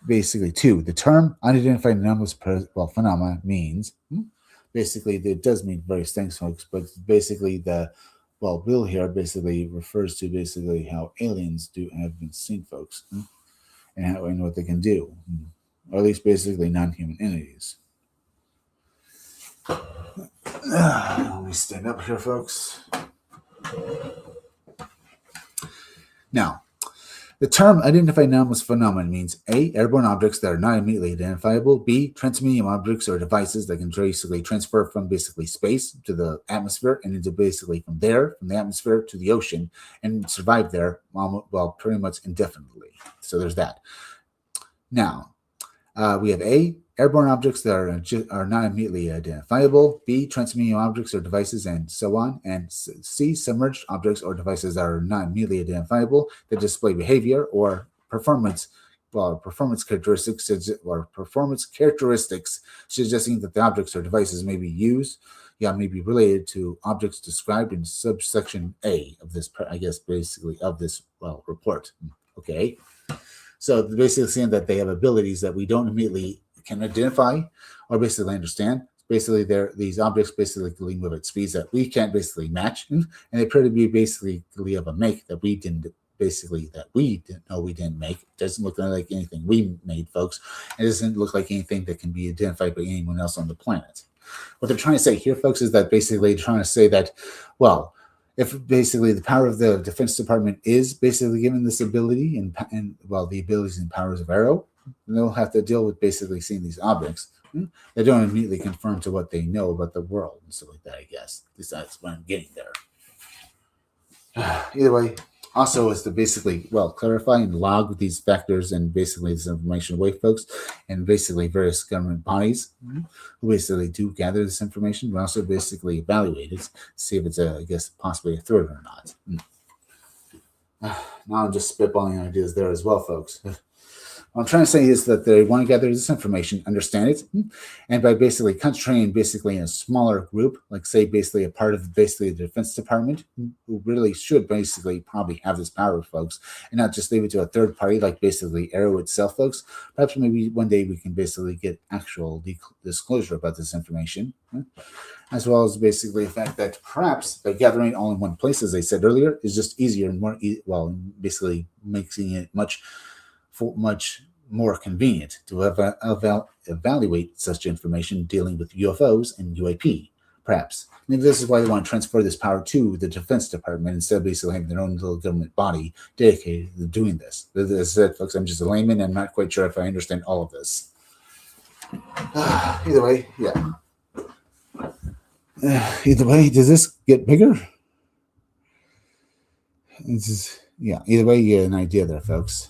Basically, 2, the term unidentified anomalous phenomena means, basically, it does mean various things, folks, but basically Bill here basically refers to basically how aliens have been seen, folks. And what they can do, or at least basically non-human entities. Let me stand up here, folks. Now, the term identified anomalous phenomenon means A, airborne objects that are not immediately identifiable, B, transmedium objects or devices that can basically transfer from basically space to the atmosphere and into basically from the atmosphere to the ocean and survive there, well, pretty much indefinitely. So there's that. Now, we have A, airborne objects that are not immediately identifiable, B, transmedium objects or devices, and so on, and C, submerged objects or devices that are not immediately identifiable that display behavior or performance characteristics suggesting that the objects or devices may be related to objects described in subsection A of this, I guess, basically of this, report. Okay. So basically saying that they have abilities that we don't immediately can identify or basically understand. Basically, these objects basically move at speeds that we can't basically match, and they appear to be basically of a make that we didn't know we didn't make. It doesn't look like anything we made, folks. It doesn't look like anything that can be identified by anyone else on the planet. What they're trying to say here, folks, is that basically trying to say that, well, if basically the power of the Defense Department is basically given this ability and the abilities and powers of Arrow, they'll have to deal with basically seeing these objects. They don't immediately conform to what they know about the world and stuff like that, I guess. At least that's what I'm getting there. Either way, also is to basically, clarify and log these factors and basically this information away, folks, and basically various government bodies who basically do gather this information, but also basically evaluate it, see if it's, possibly a threat or not. Now I'm just spitballing ideas there as well, folks. What I'm trying to say is that they want to gather this information, understand it, and by basically concentrating basically in a smaller group, like say basically a part of basically the Defense Department, who really should basically probably have this power, folks, and not just leave it to a third party like basically Arrow itself, folks. Perhaps maybe one day we can basically get actual disclosure about this information, as well as basically the fact that perhaps by gathering all in one place, as I said earlier, is just easier and more, basically making it much more convenient to evaluate such information dealing with UFOs and UAP, perhaps. Maybe this is why they want to transfer this power to the Defense Department instead of basically having their own little government body dedicated to doing this. As I said, folks, I'm just a layman and I'm not quite sure if I understand all of this. Either way, yeah. Either way, does this get bigger? Either way, you get an idea there, folks.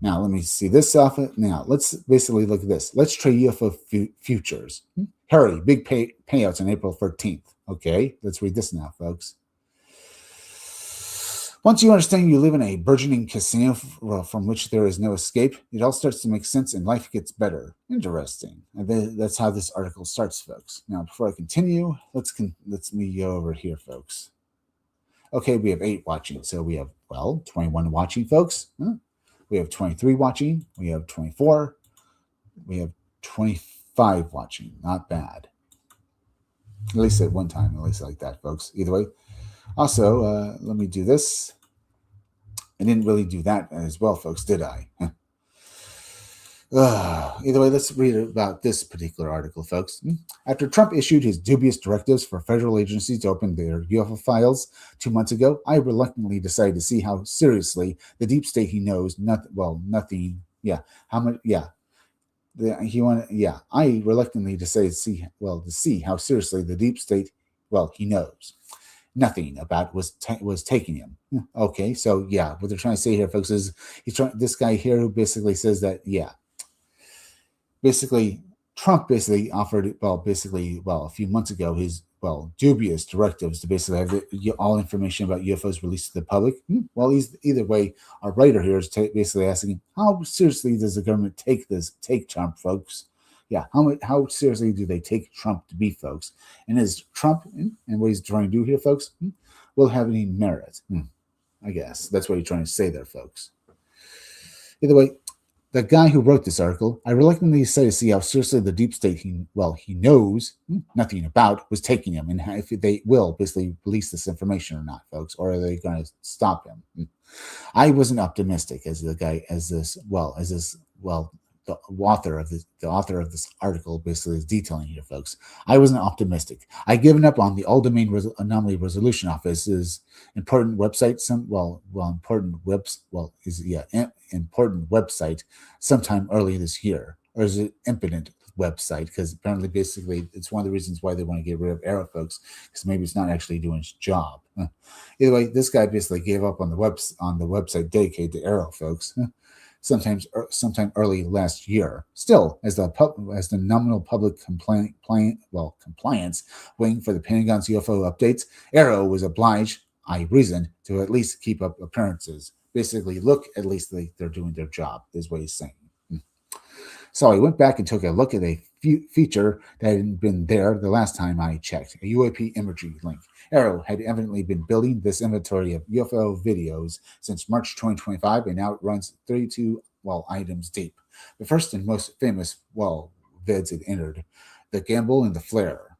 Now, let me see this off. Now, let's basically look at this. Let's trade UFO futures. Hurry, big payouts on April 13th. Okay, let's read this now, folks. Once you understand you live in a burgeoning casino from which there is no escape, it all starts to make sense and life gets better. Interesting. And that's how this article starts, folks. Now, before I continue, let's me go over here, folks. Okay, we have 8 watching. So we have, 21 watching, folks. We have 23 watching. We have 24. We have 25 watching. Not bad. At least at one time. At least like that, folks. Either way. Also, let me do this. I didn't really do that as well, folks, did I? Either way, let's read about this particular article, folks. After Trump issued his dubious directives for federal agencies to open their UFO files 2 months ago, I reluctantly decided to see how seriously the deep state he knows nothing. I reluctantly to see how seriously the deep state, he knows nothing about was taking him. Okay, so yeah, what they're trying to say here, folks, is this guy here who basically says that, basically Trump basically offered, a few months ago, his dubious directives to basically have all information about UFOs released to the public. Well, he's either way. Our writer here is basically asking, how seriously does the government take Trump, folks? Yeah, how seriously do they take Trump to be, folks? And is Trump and what he's trying to do here, folks, will have any merit? I guess that's what he's trying to say there, folks. Either way, the guy who wrote this article, I reluctantly say to see how seriously the deep state he knows nothing about was taking him, and if they will basically release this information or not, folks, or are they going to stop him? I wasn't optimistic the author of this article basically is detailing here, folks. I wasn't optimistic. I given up on the All Domain Anomaly Resolution Office's important website. Important website sometime early this year, or is it impotent website? Because apparently, basically, it's one of the reasons why they want to get rid of Arrow, folks, because maybe it's not actually doing its job. Either way, this guy basically gave up on the website dedicated to Arrow, folks. Sometime early last year. Still, as the nominal public compliance wing for the Pentagon's UFO updates, Arrow was obliged, I reasoned, to at least keep up appearances. Basically, look at least like they're doing their job, is what he's saying. So I went back and took a look at a feature that hadn't been there the last time I checked, a UAP imagery link. Arrow had evidently been building this inventory of UFO videos since March 2025, and now it runs 32 items deep. The first and most famous vids it entered, the Gamble and the Flare,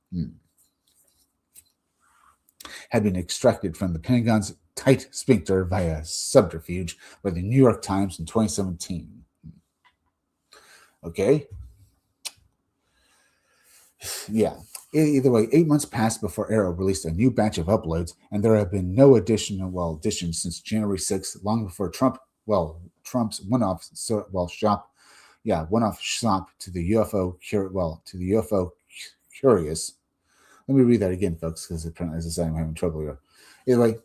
had been extracted from the Pentagon's tight sphincter via subterfuge by the New York Times in 2017. Okay. Yeah. Either way, 8 months passed before Arrow released a new batch of uploads, and there have been no additions since January 6th, long before Trump's one-off shop to the UFO curious. Let me read that again, folks, because apparently, as I said, I'm having trouble here. Either way,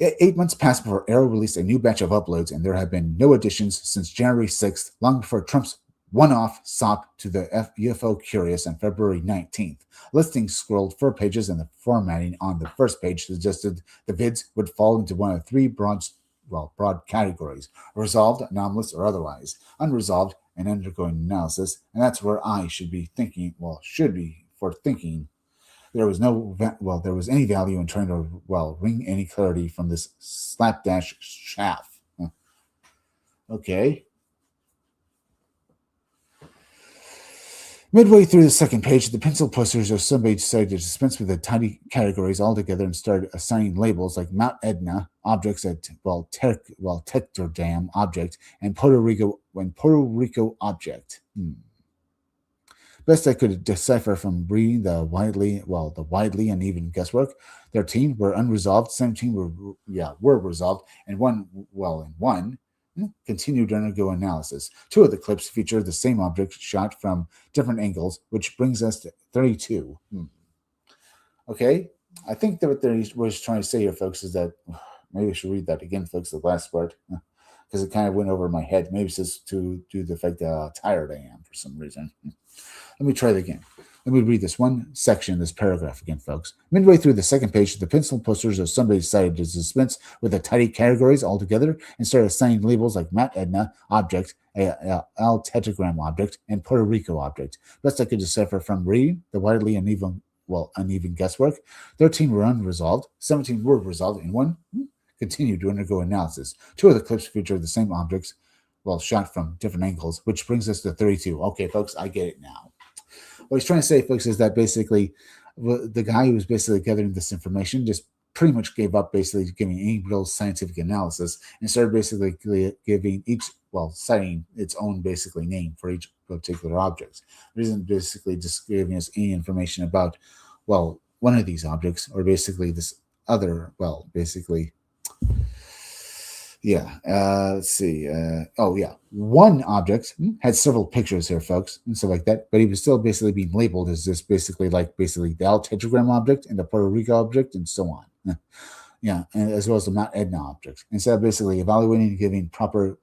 8 months passed before Arrow released a new batch of uploads, and there have been no additions since January 6th, long before Trump's one-off SOP to the UFO curious on February 19th. Listings scrolled 4 pages, and the formatting on the first page suggested the vids would fall into one of 3 broad categories: resolved, anomalous, or otherwise, unresolved, and undergoing analysis. And that's where I should be thinking there was any value in trying to wring any clarity from this slapdash chaff. Okay. Midway through the second page, the pencil posters of somebody decided to dispense with the tiny categories altogether and started assigning labels like Mount Etna objects at Tekterdam object and Puerto Rico object. Best I could decipher from reading the widely uneven guesswork, 13 were unresolved, 17 were resolved, and one continued to undergo analysis. 2 of the clips feature the same object shot from different angles, which brings us to 32. Okay, I think that what they was trying to say here, folks, is that maybe I should read that again, folks, the last part, because it kind of went over my head. Maybe it's just to do the fact how tired I am for some reason. Let me try it again. Let me read this one section, this paragraph again, folks. Midway through the second page, the pencil posters of somebody decided to dispense with the tidy categories altogether and started assigning labels like Mount Etna object, Al Tetragram object, and Puerto Rico object. Best I could decipher from reading the widely uneven guesswork, 13 were unresolved, 17 were resolved, and 1 continued to undergo analysis. 2 of the clips feature the same objects, shot from different angles, which brings us to 32. Okay, folks, I get it now. What he's trying to say, folks, is that basically the guy who was basically gathering this information just pretty much gave up basically giving any real scientific analysis and started basically giving each, citing its own basically name for each particular object. It isn't basically just giving us any information about, one of these objects or basically this other, Yeah. Let's see. Oh, yeah. One object had several pictures here, folks, and stuff like that, but he was still basically being labeled as this basically the L tetragram object and the Puerto Rico object and so on. Yeah, and as well as the Mount Etna object. Instead of basically evaluating and giving proper,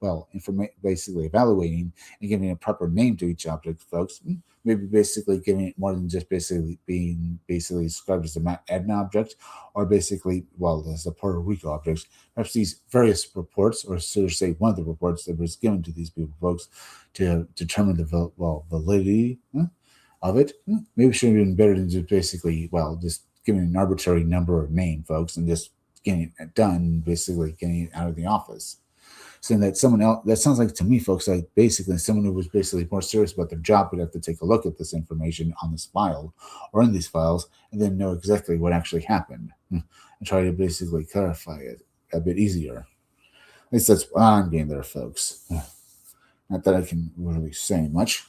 basically evaluating and giving a proper name to each object, folks, maybe basically giving it more than just basically being basically described as the Mount Etna object, or basically, as the Puerto Rico object. Perhaps these various reports, or so to say, one of the reports that was given to these people, folks, to determine the validity of it, maybe should have been better than just basically, just giving an arbitrary number or name, folks, and just getting it done, basically getting it out of the office. So that someone else, that sounds like to me, folks, like basically someone who was basically more serious about their job would have to take a look at this information on this file or in these files and then know exactly what actually happened and try to basically clarify it a bit easier. At least that's what I'm getting there, folks. Not that I can really say much.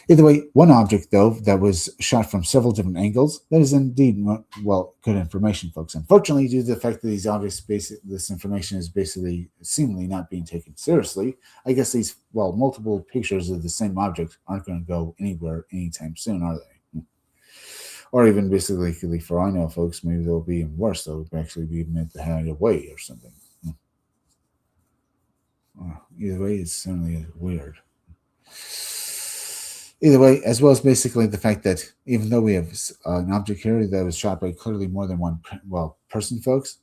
Either way, one object, though, that was shot from several different angles, that is indeed, good information, folks. Unfortunately, due to the fact that these objects, this information is basically seemingly not being taken seriously, I guess these, multiple pictures of the same object aren't going to go anywhere anytime soon, are they? Or even basically, for all I know, folks, maybe they'll be even worse. They'll actually be meant to hide away or something. Either way, it's certainly weird. Either way, as well as basically the fact that even though we have an object here that was shot by clearly more than one person, folks,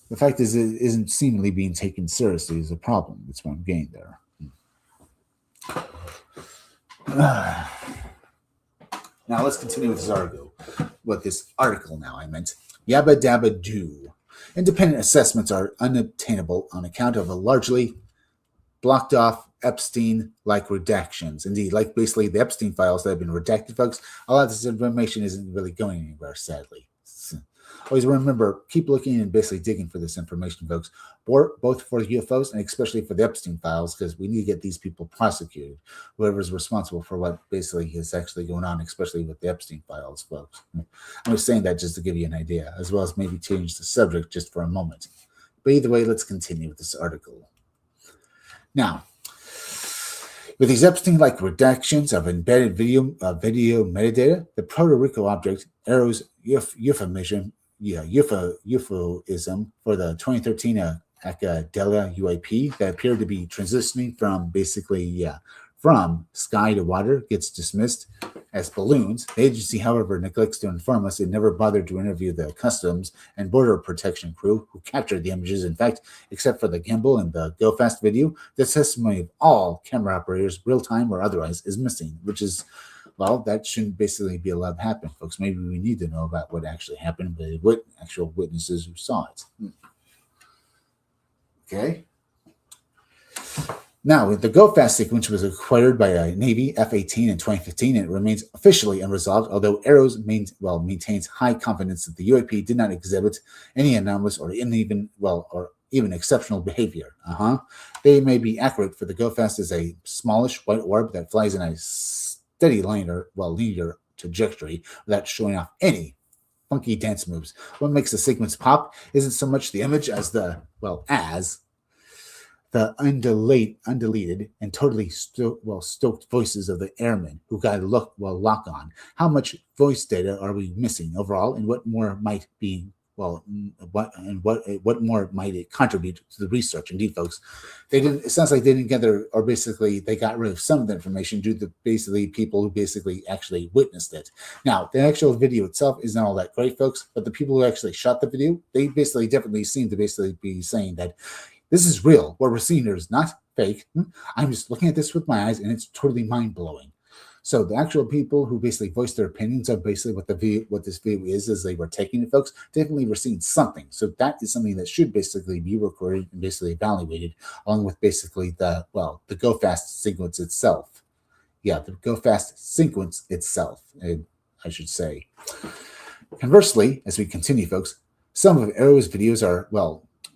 the fact is it isn't seemingly being taken seriously is a problem. That's what I'm getting there. Now let's continue with this article. Now I meant Yabba Dabba Doo. Independent assessments are unobtainable on account of a largely blocked off Epstein-like redactions. Indeed, like basically the Epstein files that have been redacted, folks, a lot of this information isn't really going anywhere, sadly. Always remember, keep looking and basically digging for this information, folks, both for UFOs and especially for the Epstein files, because we need to get these people prosecuted, whoever's responsible for what basically is actually going on, especially with the Epstein files, folks. I'm just saying that just to give you an idea, as well as maybe change the subject just for a moment. But either way, let's continue with this article. Now, with these Epstein-like redactions of embedded video metadata, the Puerto Rico object arrows euphemism, UFOism for the 2013 Acadella UAP that appeared to be transitioning from sky to water gets dismissed as balloons. The agency, however, neglects to inform us it never bothered to interview the Customs and Border Protection crew who captured the images. In fact, except for the gimbal and the Go Fast video, the testimony of all camera operators, real-time or otherwise, is missing, which is, that shouldn't basically be allowed to happen, folks. Maybe we need to know about what actually happened, but what actual witnesses who saw it. Okay. Now, the Go Fast sequence was acquired by a Navy F-18 in 2015, and it remains officially unresolved, although Arrows maintains high confidence that the UAP did not exhibit any anomalous or even exceptional behavior. They may be accurate, for the Go Fast is a smallish white orb that flies in a steady linear trajectory without showing off any funky dance moves. What makes the sequence pop isn't so much the image as the undeleted and totally stoked voices of the airmen who got a lock on. How much voice data are we missing overall, and what more might be? What more might it contribute to the research? Indeed, folks, it sounds like they didn't get or basically they got rid of some of the information due to basically people who basically actually witnessed it. Now, the actual video itself isn't all that great, folks, but the people who actually shot the video, they basically definitely seem to basically be saying that this is real. What we're seeing here is not fake. I'm just looking at this with my eyes, and it's totally mind-blowing. So the actual people who basically voiced their opinions of basically what this video is as they were taking it, folks, definitely were seeing something. So that is something that should basically be recorded and basically evaluated, along with basically the Go Fast sequence itself. Yeah, the Go Fast sequence itself, I should say. Conversely, as we continue, folks, some of Arrow's videos are,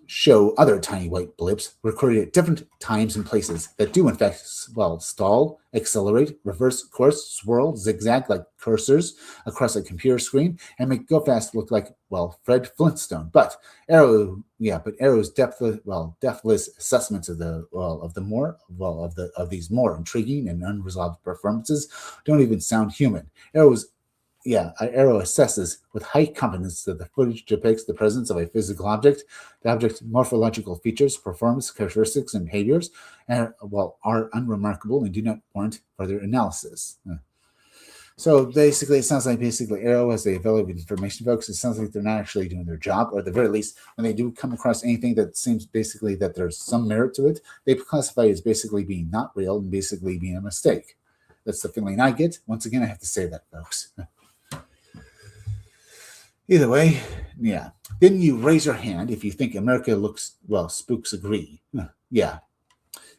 show other tiny white blips recorded at different times and places that do, in fact, stall, accelerate, reverse course, swirl, zigzag like cursors across a computer screen, and make Go Fast look like, Fred Flintstone. But Arrow's depthless assessments of these more intriguing and unresolved performances don't even sound human. Arrow assesses with high confidence that the footage depicts the presence of a physical object. The object's morphological features, performance characteristics, and behaviors are unremarkable and do not warrant further analysis. So basically, it sounds like Arrow has the available information, folks. It sounds like they're not actually doing their job, or at the very least, when they do come across anything that seems basically that there's some merit to it, they classify it as basically being not real and basically being a mistake. That's the feeling I get. Once again, I have to say that, folks. Either way, yeah. Then you raise your hand if you think America looks, spooks agree. Yeah.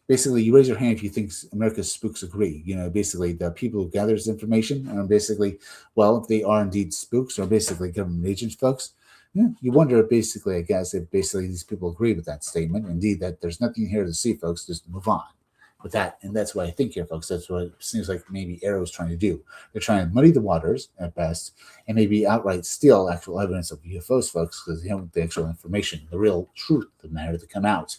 Basically, you raise your hand if you think America's spooks agree. Basically, the people who gather this information are basically, if they are indeed spooks or basically government agents, folks. You wonder, basically, I guess, if basically these people agree with that statement. Indeed, that there's nothing here to see, folks. Just move on with that. And that's what I think here, folks. That's what it seems like maybe Arrow's trying to do. They're trying to muddy the waters at best and maybe outright steal actual evidence of UFOs, folks, because they have the actual information, the real truth of the matter to come out.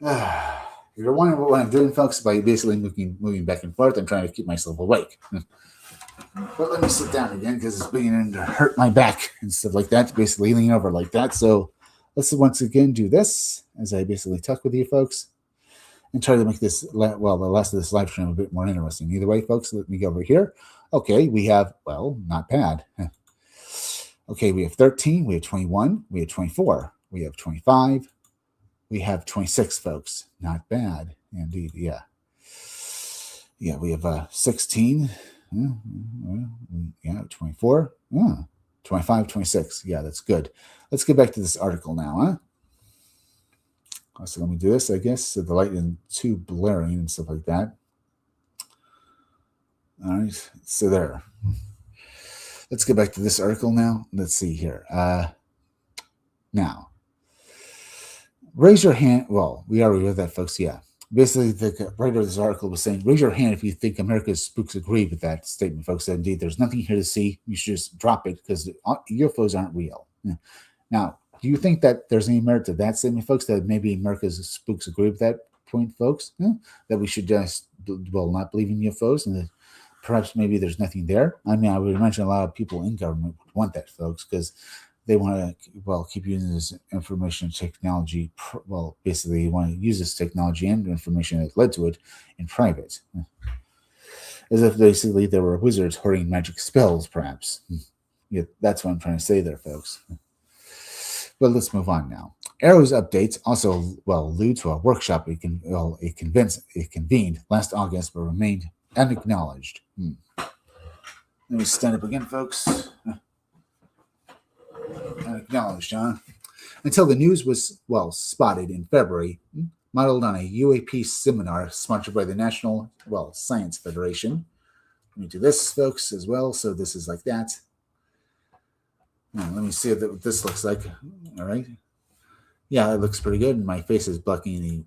If you're wondering what I'm doing, folks, by basically moving back and forth, I'm trying to keep myself awake. But let me sit down again because it's beginning to hurt my back and stuff like that, basically leaning over like that. So let's once again do this as I basically talk with you, folks, and try to make this, the rest of this live stream a bit more interesting. Either way, folks, let me go over here. Okay, we have, not bad. Okay, we have 13, we have 21, we have 24, we have 25, we have 26, folks. Not bad, indeed, yeah. Yeah, we have 16, 24, 25, 26. Yeah, that's good. Let's get back to this article now, huh? So let me do this, I guess. So the light isn't too blaring and stuff like that. All right, so there. Let's get back to this article now. Let's see here. Now, raise your hand. Well, we already read that, folks. Yeah. Basically, the writer of this article was saying, raise your hand if you think America's spooks agree with that statement, folks. That indeed, there's nothing here to see. You should just drop it because UFOs aren't real. Now, do you think that there's any merit to that statement, folks, that maybe America's spooks agree with that point, folks? That we should just, not believe in UFOs and that perhaps maybe there's nothing there? I mean, I would imagine a lot of people in government would want that, folks, because they want to, keep using this information technology. Basically, they want to use this technology and information that led to it in private. As if basically there were wizards hoarding magic spells, perhaps. Yeah, that's what I'm trying to say there, folks. But let's move on now. Arrow's updates also, allude to a workshop it convened last August but remained unacknowledged. Let me stand up again, folks. Unacknowledged, huh? Until the news was, spotted in February, modeled on a UAP seminar sponsored by the National, Science Federation. Let me do this, folks, as well. So this is like that. Now, let me see what this looks like. All right. Yeah, it looks pretty good. My face is blocking the,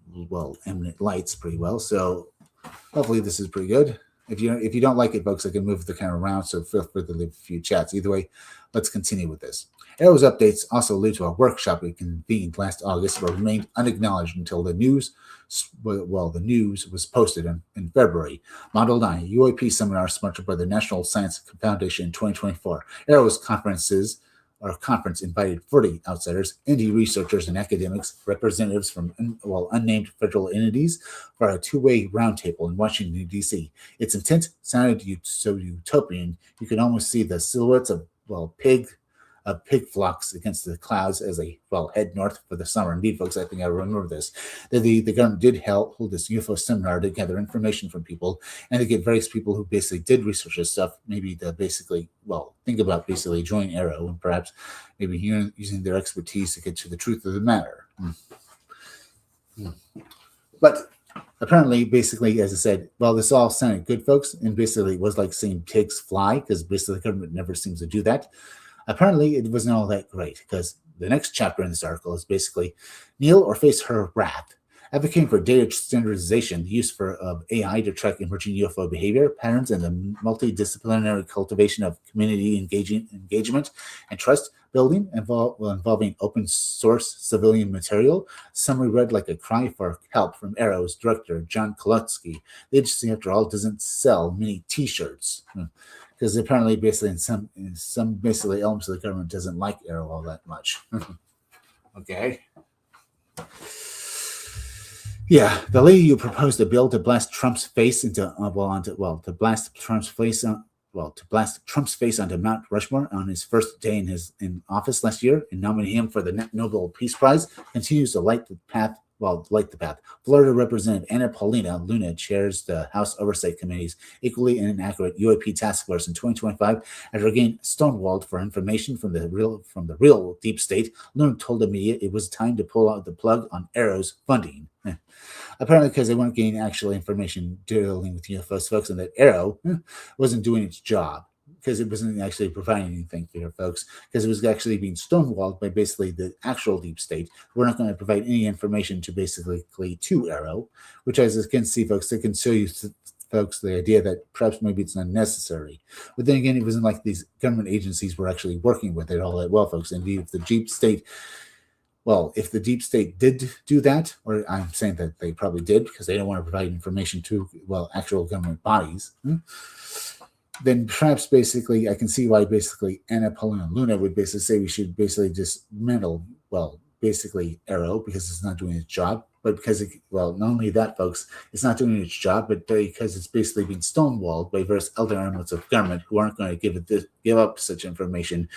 eminent lights pretty well. So hopefully this is pretty good. If you don't like it, folks, I can move the camera around. So feel free to leave a few chats. Either way, let's continue with this. Arrow's updates also lead to a workshop it convened last August but remained unacknowledged until the news was posted in February, modeled on a UAP seminar sponsored by the National Science Foundation in 2024. Arrow's conference invited 40 outsiders, indie researchers, and academics, representatives from unnamed federal entities for a two-way roundtable in Washington, D.C. Its intent sounded so utopian, you could almost see the silhouettes of pig flocks against the clouds as they head north for the summer. Indeed, folks, I think I remember this. The government did hold this UFO seminar to gather information from people and to get various people who basically did research this stuff, maybe to basically, think about basically joining Arrow and perhaps maybe using their expertise to get to the truth of the matter. But apparently, basically, as I said, this all sounded good, folks, and basically it was like seeing pigs fly because basically the government never seems to do that. Apparently, it wasn't all that great because the next chapter in this article is basically kneel or face her wrath. Advocating for data standardization, the use of AI to track emerging UFO behavior patterns, and the multidisciplinary cultivation of community engagement and trust building involving open source civilian material. Summary read like a cry for help from Arrow's director, John Kolutsky. The agency, after all, doesn't sell many T-shirts. Because apparently, basically, in some basically elements of the government doesn't like Arrow all that much. Okay. Yeah, the lady who proposed a bill to blast Trump's face into to blast Trump's face onto Mount Rushmore on his first day in office last year and nominate him for the Nobel Peace Prize continues to light the path. Florida Representative Anna Paulina Luna chairs the House Oversight Committee's Equally Inaccurate UAP Task Force in 2025 after getting stonewalled for information from the real deep state. Luna told the media it was time to pull out the plug on Arrow's funding. Apparently, because they weren't getting actual information dealing with UFOs, folks, and that Arrow wasn't doing its job because it wasn't actually providing anything for your folks, because it was actually being stonewalled by basically the actual deep state. We're not going to provide any information to basically to Arrow, which, as you can see, folks, they can show you folks the idea that perhaps maybe it's unnecessary. But then again, it wasn't like these government agencies were actually working with it all that well, folks. Indeed, if the deep state did do that, or I'm saying that they probably did because they don't want to provide information to, actual government bodies, then perhaps basically I can see why basically Anna Paulina Luna would basically say we should basically dismantle, Arrow because it's not doing its job. But because, not only that, folks, it's not doing its job, but because it's basically being stonewalled by various other elements of government who aren't going to give up such information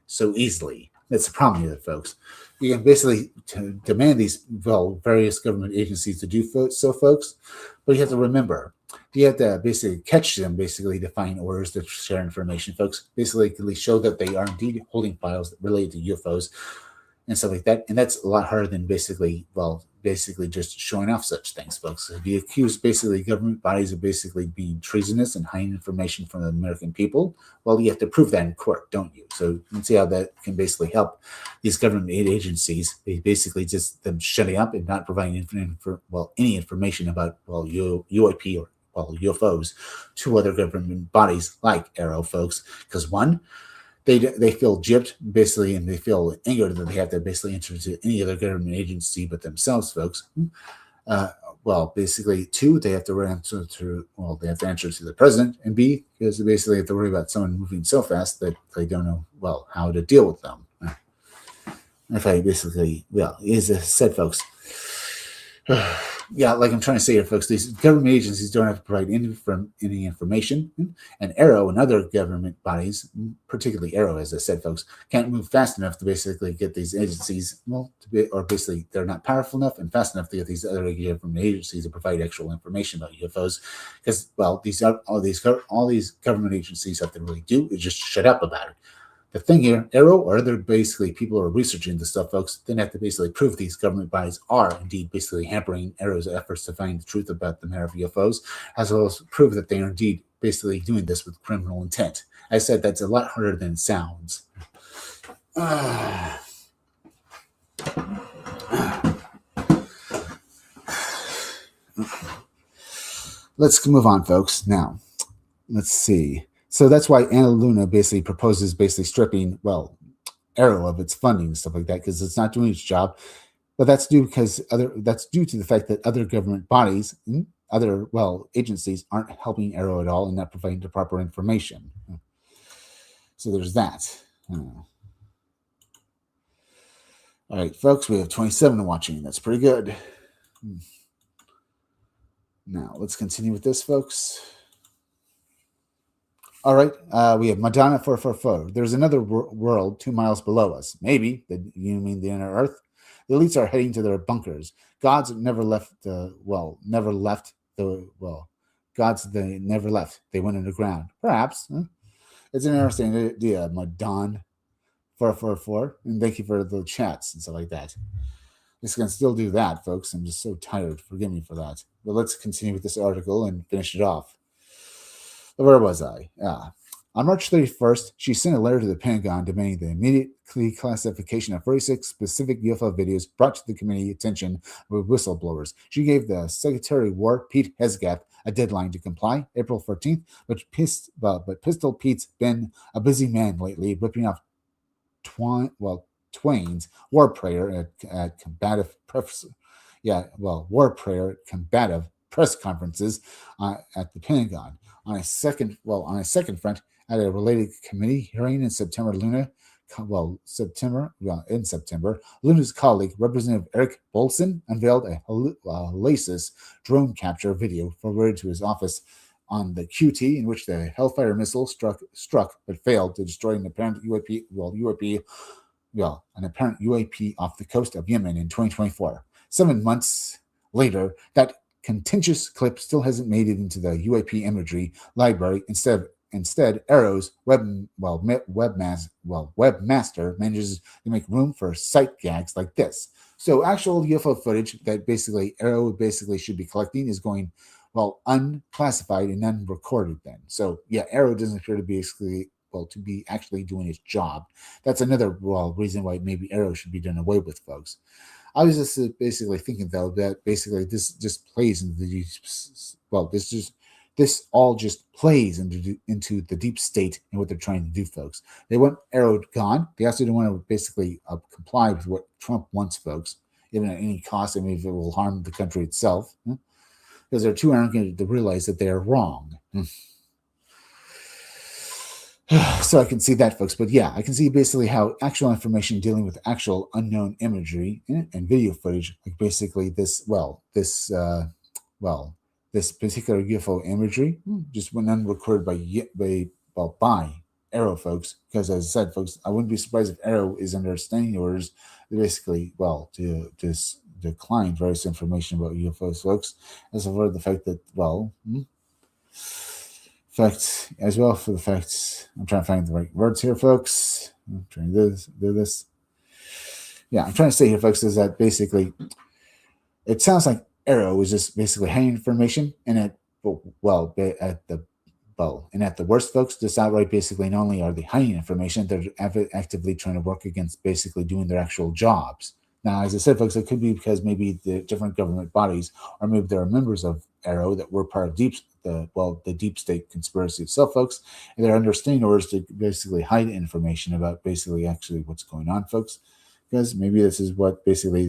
so easily. That's the problem here, folks. You can basically demand these various government agencies to do so, folks, but you have to remember, you have to basically catch them, basically to find orders to share information, folks. Basically show that they are indeed holding files related to UFOs and stuff like that, and that's a lot harder than basically just showing off such things, folks. If you accuse basically government bodies of basically being treasonous and hiding information from the American people, you have to prove that in court, don't you? So you can see how that can basically help these government aid agencies. They basically just them shutting up and not providing any information about UAP or UFOs to other government bodies like Arrow, folks, because one, they feel gypped, basically, and they feel angered that they have to basically answer to any other government agency but themselves, folks. Basically, two, they have to answer to the president, and B, because they basically have to worry about someone moving so fast that they don't know, how to deal with them. If I basically, as I said, folks, like I'm trying to say here, folks, these government agencies don't have to provide any information, and Arrow and other government bodies, particularly Arrow, as I said, folks, can't move fast enough to basically get these agencies, they're not powerful enough and fast enough to get these other government agencies to provide actual information about UFOs, because all these government agencies have to really do is just shut up about it. The thing here, Arrow or other basically people who are researching this stuff, folks, then have to basically prove these government bodies are indeed basically hampering Arrow's efforts to find the truth about the matter of UFOs, as well as prove that they are indeed basically doing this with criminal intent. I said that's a lot harder than it sounds. Let's move on, folks. Now, let's see. So that's why Anna Luna basically proposes stripping, Arrow of its funding and stuff like that, because it's not doing its job. But that's due to the fact that other government bodies, other agencies aren't helping Arrow at all and not providing the proper information. So there's that. All right, folks, we have 27 watching. That's pretty good. Now let's continue with this, folks. All right, we have Madonna 444. There's another world 2 miles below us. Maybe, you mean the inner Earth? The elites are heading to their bunkers. Gods never left. Gods, they never left. They went underground. Perhaps. Huh? It's an interesting idea, Madonna 444. And thank you for the chats and stuff like that. Just going to still do that, folks. I'm just so tired. Forgive me for that. But let's continue with this article and finish it off. Where was I? On March 31st, she sent a letter to the Pentagon demanding the immediate declassification of 46 specific UFO videos brought to the committee attention by whistleblowers. She gave the Secretary of War, Pete Hegseth, a deadline to comply, April 14th, but Pistol Pete's been a busy man lately, ripping off Twain's war prayer at combative press conferences at the Pentagon. On a second front, at a related committee hearing in September, in September, Luna's colleague, Representative Eric Bolson, unveiled a hellacious drone capture video forwarded to his office on the QT, in which the Hellfire missile struck but failed to destroy an apparent UAP off the coast of Yemen in 2024. 7 months later, that contentious clip still hasn't made it into the UAP imagery library. Instead, Arrow's webmaster manages to make room for sight gags like this. So actual UFO footage that basically Arrow should be collecting is going unclassified and unrecorded then. So yeah, Arrow doesn't appear to be to be actually doing its job. That's another reason why maybe Arrow should be done away with, folks. I was just basically thinking though that basically this just plays into this all just plays into the deep state and what they're trying to do, folks. They want Arrow gone. They also don't want to basically comply with what Trump wants, folks, even at any cost. I mean, if it will harm the country itself, because they're too arrogant to realize that they are wrong. So I can see that, folks. But yeah, I can see basically how actual information dealing with actual unknown imagery and video footage, like basically this particular UFO imagery just went unrecorded by Arrow, folks. Because as I said, folks, I wouldn't be surprised if Arrow is under standing orders to basically, to decline various information about UFOs, folks, as for the fact that, I'm trying to find the right words here, folks. I'm trying to do this. Yeah, I'm trying to say here, folks, is that basically it sounds like Arrow is just basically hiding information, and at the worst, folks, just outright basically not only are they hiding information, they're actively trying to work against basically doing their actual jobs. Now, as I said, folks, it could be because maybe the different government bodies, or maybe there are members of Arrow that were part of the deep state conspiracy itself, folks, and they're under standing orders to basically hide information about basically actually what's going on, folks. Because maybe this is what basically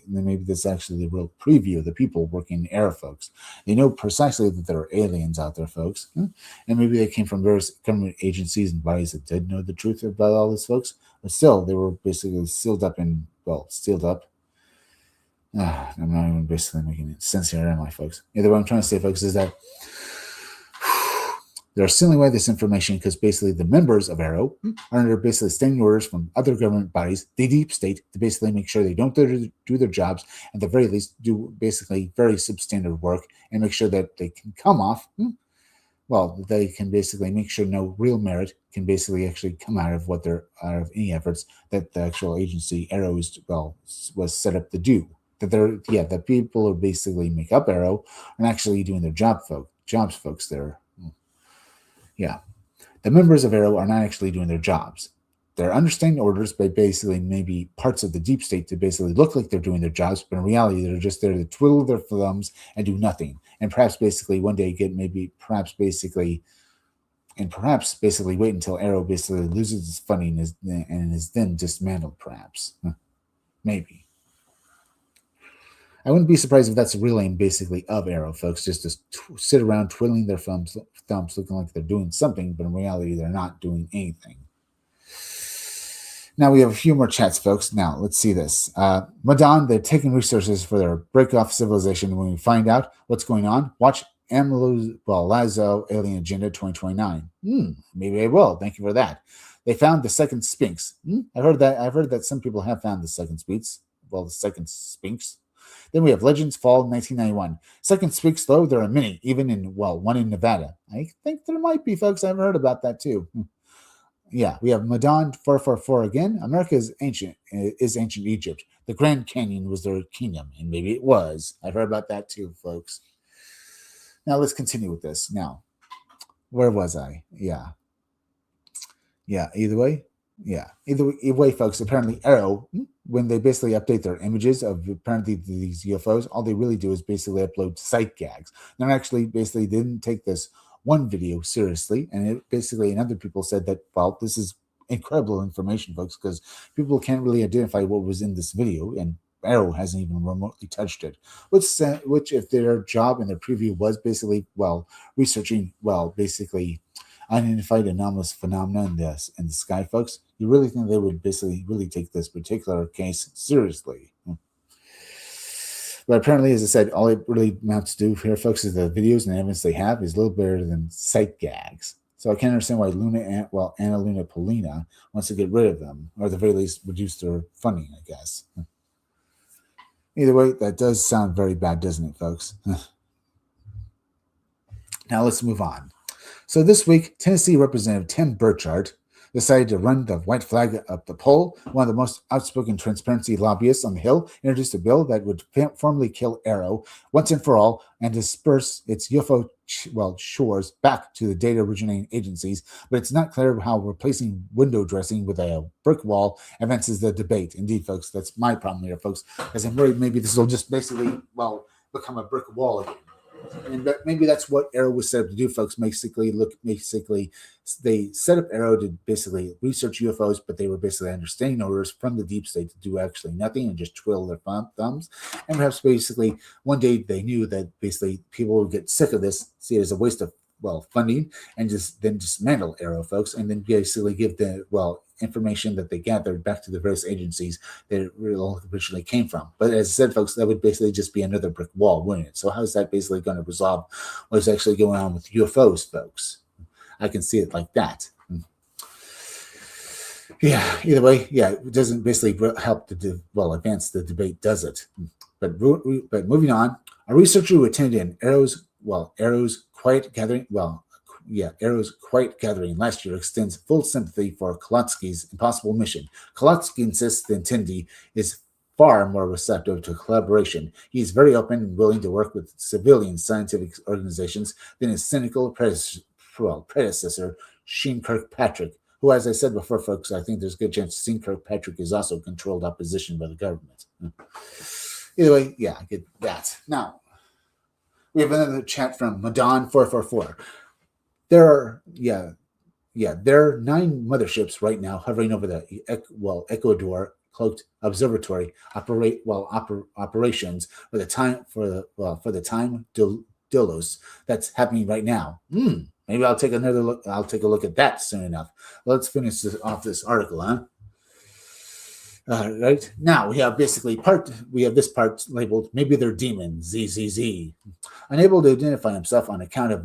maybe this is actually the real preview of the people working in Arrow, folks. They know precisely that there are aliens out there, folks. And maybe they came from various government agencies and bodies that did know the truth about all this, folks. But still, they were basically sealed up. I'm not even basically making sense here, am I, folks? Either what I'm trying to say, folks, is that they're sealing away this information because basically the members of Arrow are under basically standing orders from other government bodies, the deep state, to basically make sure they don't do their jobs, and at the very least do basically very substandard work and make sure that they can come off. They can basically make sure no real merit can basically actually come out of any efforts that the actual agency Arrow was set up to do. That people who basically make up Arrow are actually doing their jobs, folks. The members of Arrow are not actually doing their jobs. They're understanding orders by basically maybe parts of the deep state to basically look like they're doing their jobs, but in reality, they're just there to twiddle their thumbs and do nothing. And perhaps basically one day perhaps basically wait until Arrow basically loses its funding and is then dismantled, perhaps. Maybe. I wouldn't be surprised if that's the real aim, basically, of Arrow, folks, just to sit around twiddling their thumbs, looking like they're doing something, but in reality, they're not doing anything. Now we have a few more chats, folks. Now, let's see this. Madon, they're taking resources for their break-off civilization. When we find out what's going on, watch Lazo Alien Agenda 2029. Maybe I will. Thank you for that. They found the second Sphinx. I've heard that some people have found the second Sphinx. The second Sphinx. Then we have Legends Fall 1991. Second Sphinx, though, there are many, even in, one in Nevada. I think there might be, folks. I've heard about that, too. Yeah, we have Madon 444 again. America is ancient Egypt. The Grand Canyon was their kingdom, and maybe it was. I've heard about that, too, folks. Now, let's continue with this. Now, Where was I? Yeah. Yeah, either way. Yeah. Either way, folks, apparently Arrow, when they basically update their images of apparently these UFOs, all they really do is basically upload sight gags. They're actually basically didn't take this one video seriously. And it basically, and other people said that, well, this is incredible information, folks, because people can't really identify what was in this video. And Arrow hasn't even remotely touched it. Which, if their job in their preview was basically, well, researching, well, basically unidentified anomalous phenomena in the sky, folks, you really think they would basically really take this particular case seriously? But apparently, as I said, all it really amounts to here, folks, is the videos and evidence they have is a little better than sight gags. So I can't understand why Anna Luna Polina wants to get rid of them, or at the very least reduce their funding, I guess. Either way, that does sound very bad, doesn't it, folks? Now let's move on. So this week, Tennessee Representative Tim Burchard decided to run the white flag up the pole. One of the most outspoken transparency lobbyists on the Hill introduced a bill that would formally kill Arrow once and for all and disperse its UFO shores back to the data originating agencies. But it's not clear how replacing window dressing with a brick wall advances the debate. Indeed, folks, that's my problem here, folks, as I'm worried maybe this will just basically, become a brick wall again. And maybe that's what Arrow was set up to do, folks. Basically, they set up Arrow to basically research UFOs, but they were basically under standing orders from the deep state to do actually nothing and just twiddle their thumbs. And perhaps basically one day they knew that basically people would get sick of this, see it as a waste of funding, and then dismantle Arrow, folks, and then basically give the information that they gathered back to the various agencies that it originally came from. But as I said, folks, that would basically just be another brick wall, wouldn't it? So how is that basically going to resolve what's actually going on with UFOs, folks? I can see it like that. Yeah, either way, yeah, it doesn't basically help advance the debate, does it? But moving on, a researcher who attended Arrow's quiet gathering, Arrow's quiet gathering last year extends full sympathy for Kolotsky's impossible mission. Kolotsky insists the attendee is far more receptive to collaboration. He's very open and willing to work with civilian scientific organizations than his cynical predecessor, Sheen Kirkpatrick, who, as I said before, folks, I think there's a good chance Sheen Kirkpatrick is also controlled opposition by the government. Either way, yeah, I get that. Now, we have another chat from Madon444. There are 9 motherships right now hovering over the Ecuador cloaked observatory operations for the time Delos that's happening right now. Maybe I'll take another look. I'll take a look at that soon enough. Let's finish off this article, huh? Right now we have this part labeled "Maybe they're demons." ZZZ. Unable to identify himself on account of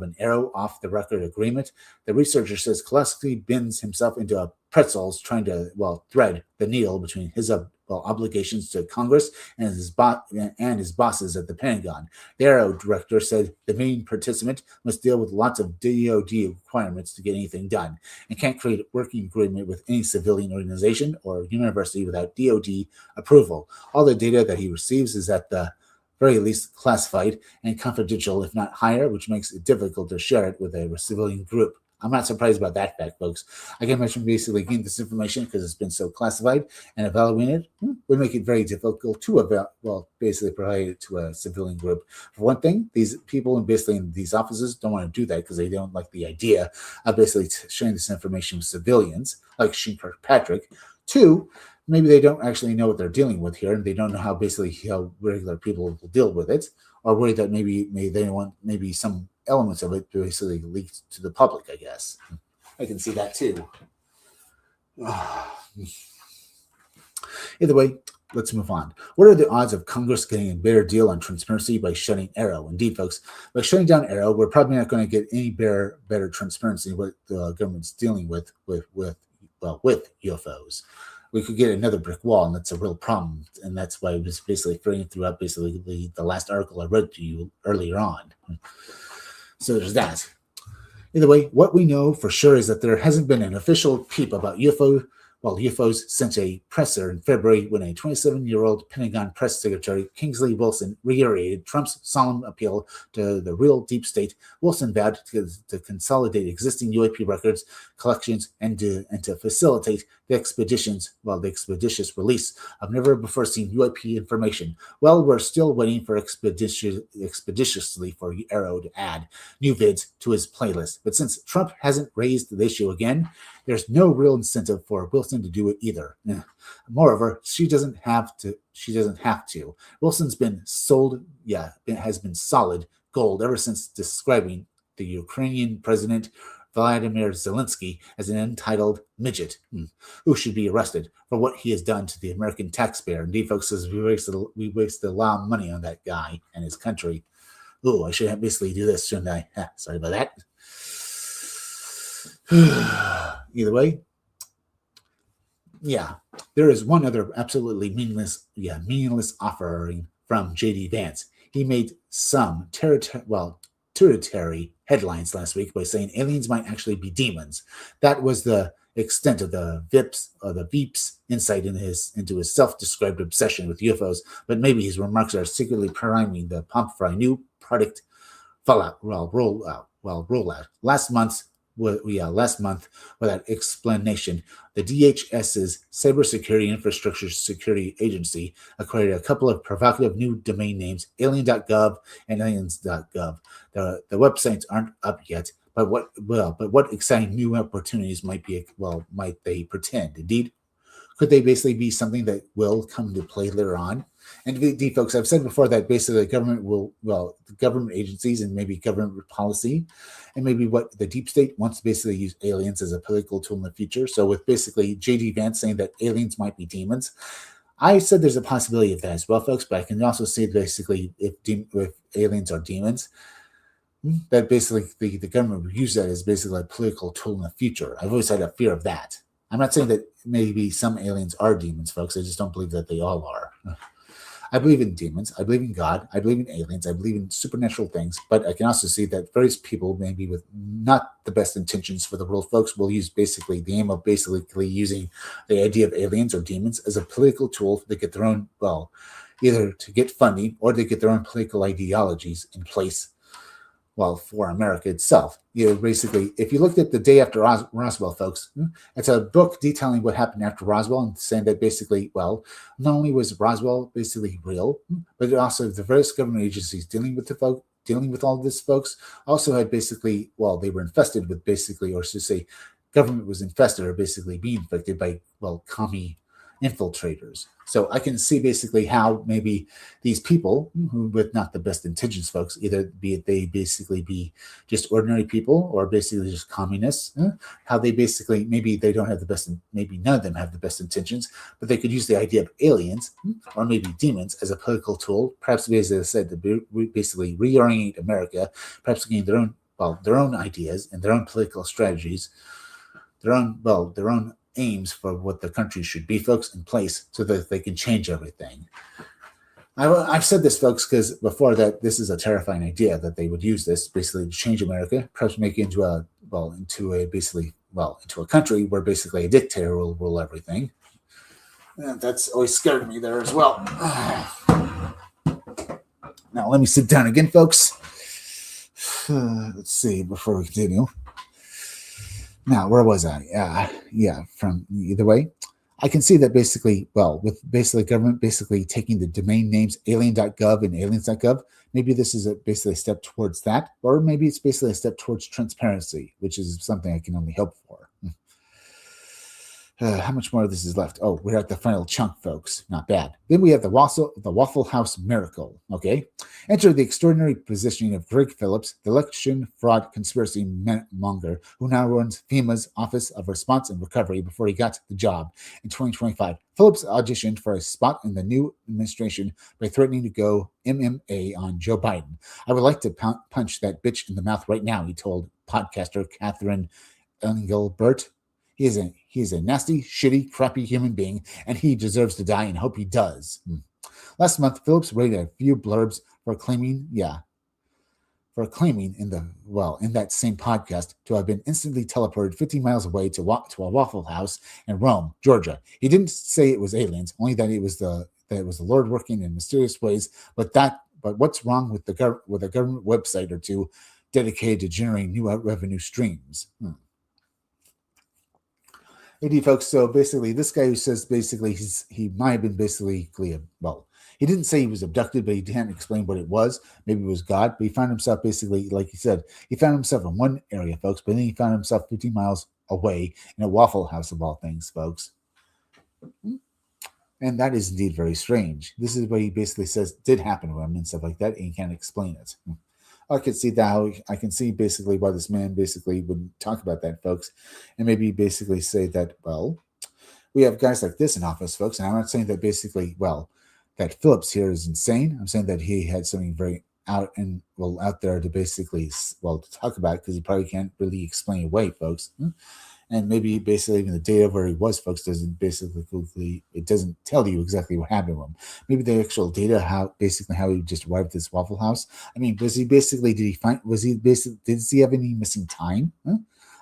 an Arrow off-the-record agreement, the researcher says Kolotsky bends himself into pretzels trying to thread the needle between his obligations to Congress and his bosses at the Pentagon. The Arrow director said the main participant must deal with lots of DoD requirements to get anything done and can't create a working agreement with any civilian organization or university without DoD approval. All the data that he receives is at the very least classified and confidential, if not higher, which makes it difficult to share it with a civilian group. I'm not surprised about that fact, folks. I can imagine basically getting this information because it's been so classified and evaluating it would make it very difficult to basically provide it to a civilian group. For one thing, these people in these offices don't want to do that because they don't like the idea of basically sharing this information with civilians like Sheen Kirkpatrick. Two, maybe they don't actually know what they're dealing with here, and they don't know how regular people will deal with it, or worry that maybe they want some elements of it basically leaked to the public, I guess. I can see that too. Either way, let's move on. What are the odds of Congress getting a better deal on transparency by shutting Arrow? Indeed, folks, by shutting down Arrow, we're probably not going to get any better transparency what the government's dealing with UFOs. We could get another brick wall, and that's a real problem. And that's why I was basically referring throughout basically the last article I read to you earlier on. So there's that. Either way, what we know for sure is that there hasn't been an official peep about UFO Well, UFOs sent a presser in February when a 27-year-old Pentagon press secretary, Kingsley Wilson, reiterated Trump's solemn appeal to the real deep state. Wilson vowed to consolidate existing UAP records, collections, and to facilitate the expeditious release of never-before-seen UAP information. Well, we're still waiting for expeditiously for Arrow to add new vids to his playlist. But since Trump hasn't raised the issue again, there's no real incentive for Wilson to do it either. Moreover, she doesn't have to. Wilson's been has been solid gold ever since describing the Ukrainian president Vladimir Zelensky as an entitled midget who should be arrested for what he has done to the American taxpayer. Indeed, folks, says we wasted a lot of money on that guy and his country. Oh, I should basically do this, shouldn't I? Sorry about that. Either way, there is one other absolutely meaningless offering from J.D. Vance. He made some territory headlines last week by saying aliens might actually be demons. That was the extent of the Veep's insight into his self-described obsession with UFOs, but maybe his remarks are secretly priming the pump for a new product rollout. Last month, with that explanation, the DHS's Cybersecurity Infrastructure Security Agency acquired a couple of provocative new domain names, alien.gov and aliens.gov. The websites aren't up yet, but what exciting new opportunities might they pretend? Indeed, could they basically be something that will come to play later on? And indeed, folks, I've said before that basically the government agencies and maybe government policy, and maybe what the deep state wants to basically use aliens as a political tool in the future. So with basically J.D. Vance saying that aliens might be demons, I said there's a possibility of that as well, folks, but I can also say basically if aliens are demons, that basically the government would use that as basically a political tool in the future. I've always had a fear of that. I'm not saying that maybe some aliens are demons, folks. I just don't believe that they all are. I believe in demons. I believe in God. I believe in aliens. I believe in supernatural things. But I can also see that various people, maybe with not the best intentions for the world, folks, will use basically the aim of basically using the idea of aliens or demons as a political tool to get their own, either to get funding or to get their own political ideologies in place. For America itself. Basically, if you looked at The Day After Roswell, folks, it's a book detailing what happened after Roswell and saying that basically, not only was Roswell basically real, but also the various government agencies dealing with all this, folks, also had basically, they were infested with basically, or to say, government was infested or basically being infected by, commie infiltrators. So I can see basically how maybe these people who with not the best intentions, folks, either they basically be just ordinary people or basically just communists, how they basically, maybe they don't have the best, maybe none of them have the best intentions, but they could use the idea of aliens or maybe demons as a political tool, perhaps as I said, to basically reorient America, perhaps getting their own ideas and their own political strategies, their own aims for what the country should be, folks, in place so that they can change everything. I've said this, folks, because before that, this is a terrifying idea that they would use this basically to change America, perhaps make it into a country where basically a dictator will rule everything. And that's always scared me there as well. Now, let me sit down again, folks. Let's see, before we continue. Now, where was I? From either way, I can see that basically, with basically government basically taking the domain names alien.gov and aliens.gov, maybe this is basically a step towards that, or maybe it's basically a step towards transparency, which is something I can only hope for. How much more of this is left? Oh, we're at the final chunk, folks. Not bad. Then we have the Waffle House miracle. Okay. Enter the extraordinary positioning of Greg Phillips, the election fraud conspiracy monger who now runs FEMA's Office of Response and Recovery before he got the job in 2025. Phillips auditioned for a spot in the new administration by threatening to go MMA on Joe Biden. I would like to punch that bitch in the mouth right now, he told podcaster Catherine Engelbert. He is a nasty, shitty, crappy human being, and he deserves to die, and hope he does. Last month, Phillips rated a few blurbs for claiming for claiming in that same podcast to have been instantly teleported 50 miles away to a Waffle House in Rome, Georgia. He didn't say it was aliens, only that it was the Lord working in mysterious ways. But what's wrong with with a government website or two dedicated to generating new revenue streams? AD folks, so basically this guy who says basically he might have been basically he didn't say he was abducted, but he didn't explain what it was. Maybe it was God, but he found himself basically, like he said, he found himself in one area, folks, but then he found himself 50 miles away in a Waffle House of all things, folks. And that is indeed very strange. This is what he basically says did happen to him and stuff like that, and he can't explain it. I can see that. I can see basically why this man basically would talk about that, folks, and maybe basically say that, we have guys like this in office, folks, and I'm not saying that basically, that Phillips here is insane. I'm saying that he had something very out there to basically, to talk about, because he probably can't really explain away, folks. And maybe basically even the data where he was, folks, doesn't tell you exactly what happened to him. Maybe the actual data, how he just arrived at this Waffle House. I mean, did he have any missing time?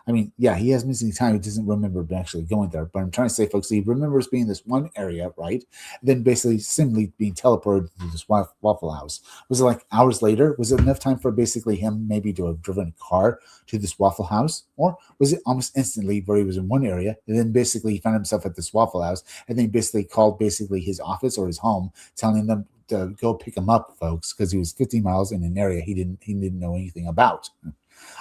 I mean, yeah, he has missing time. He doesn't remember actually going there. But I'm trying to say, folks, he remembers being in this one area, right? And then basically simply being teleported to this Waffle House. Was it like hours later? Was it enough time for basically him maybe to have driven a car to this Waffle House? Or was it almost instantly where he was in one area and then basically he found himself at this Waffle House and then basically called basically his office or his home, telling them to go pick him up, folks, because he was 50 miles in an area he didn't know anything about.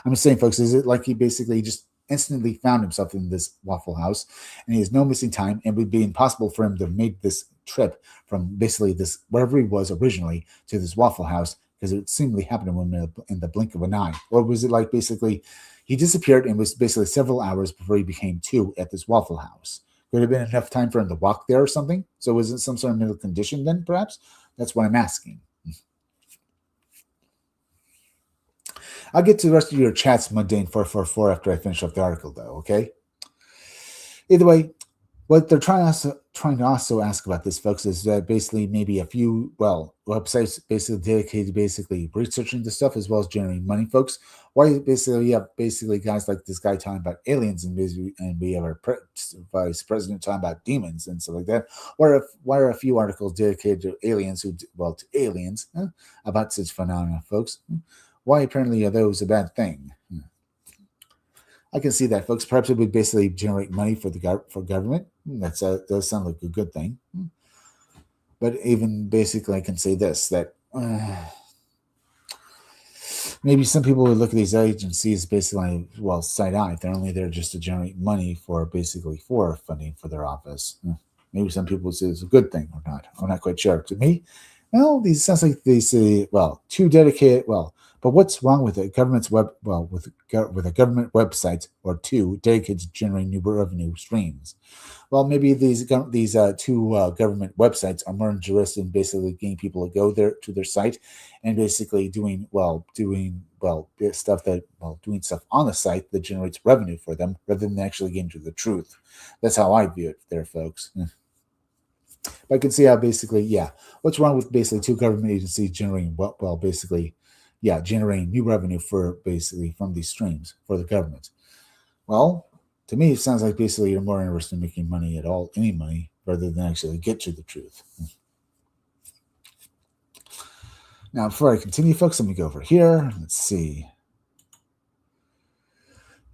I'm just saying, folks, is it like he basically just instantly found himself in this Waffle House and he has no missing time, and it would be impossible for him to make this trip from basically this, wherever he was originally, to this Waffle House, because it seemingly happened to him in the blink of an eye? Or was it like basically he disappeared and was basically several hours before he became two at this Waffle House? Could have been enough time for him to walk there or something? So was it some sort of mental condition then, perhaps? That's what I'm asking. I'll get to the rest of your chats, Mundane 444, after I finish up the article, though, okay? Either way, what they're trying to also ask about this, folks, is that basically maybe a few, websites basically dedicated to basically researching this stuff as well as generating money, folks. Why basically you have basically guys like this guy talking about aliens and we have our vice president talking about demons and stuff like that. Why are a few articles dedicated to aliens about such phenomena, folks? Why apparently are those a bad thing? I can see that, folks. Perhaps it would basically generate money for government. That does sound like a good thing. But even basically, I can say this, that maybe some people would look at these agencies basically, side-eye. They're only there just to generate money for funding for their office. Maybe some people would say it's a good thing or not. I'm not quite sure. To me, these sounds like they say, too dedicated, but what's wrong with a government's with a government website or two dedicated to generating new revenue streams? Well, maybe these two government websites are more interested in basically getting people to go there to their site and basically doing stuff on the site that generates revenue for them rather than actually getting to the truth. That's how I view it there, folks. But I can see how basically, what's wrong with basically two government agencies generating generating new revenue from these streams for the government? Well, to me, it sounds like basically you're more interested in making money any money, rather than actually get to the truth. Now, before I continue, folks, let me go over here. Let's see.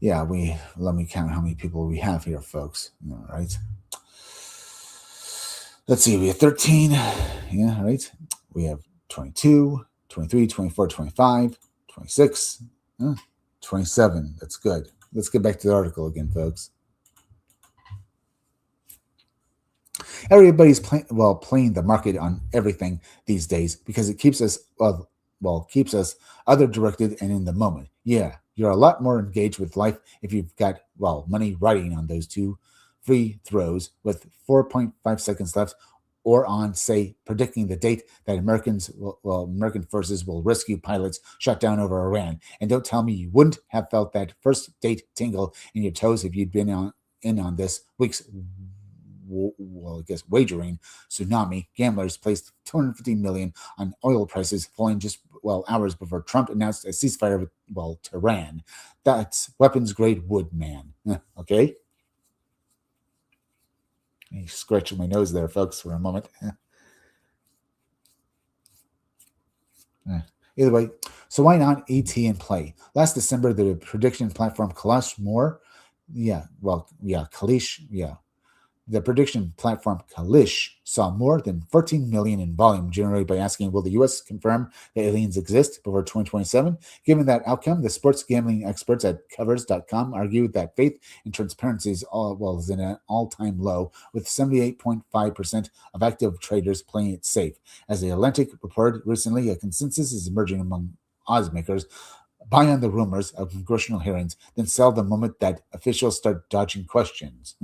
Let me count how many people we have here, folks. All right. Let's see, we have 13. Yeah, right. We have 22, 23, 24, 25, 26, 27. That's good. Let's get back to the article again, folks. Everybody's playing the market on everything these days because it keeps us other directed and in the moment. Yeah, you're a lot more engaged with life if you've got money riding on those two free throws with 4.5 seconds left, or on, say, predicting the date that American forces will rescue pilots shot down over Iran. And don't tell me you wouldn't have felt that first date tingle in your toes if you'd been in on this week's wagering tsunami. Gamblers placed $250 million on oil prices falling just hours before Trump announced a ceasefire with, Tehran. That's weapons grade wood, man. Okay? I'm scratching my nose there, folks, for a moment. Either way, so why not ET and play? Last December, the prediction platform Kalash More, Kalish, the prediction platform Kalish saw more than 14 million in volume generated by asking, will the U.S. confirm that aliens exist before 2027? Given that outcome, the sports gambling experts at covers.com argue that faith and transparency is in an all-time low, with 78.5% of active traders playing it safe. As the Atlantic reported recently, a consensus is emerging among odds makers. Buy on the rumors of congressional hearings, then sell the moment that officials start dodging questions.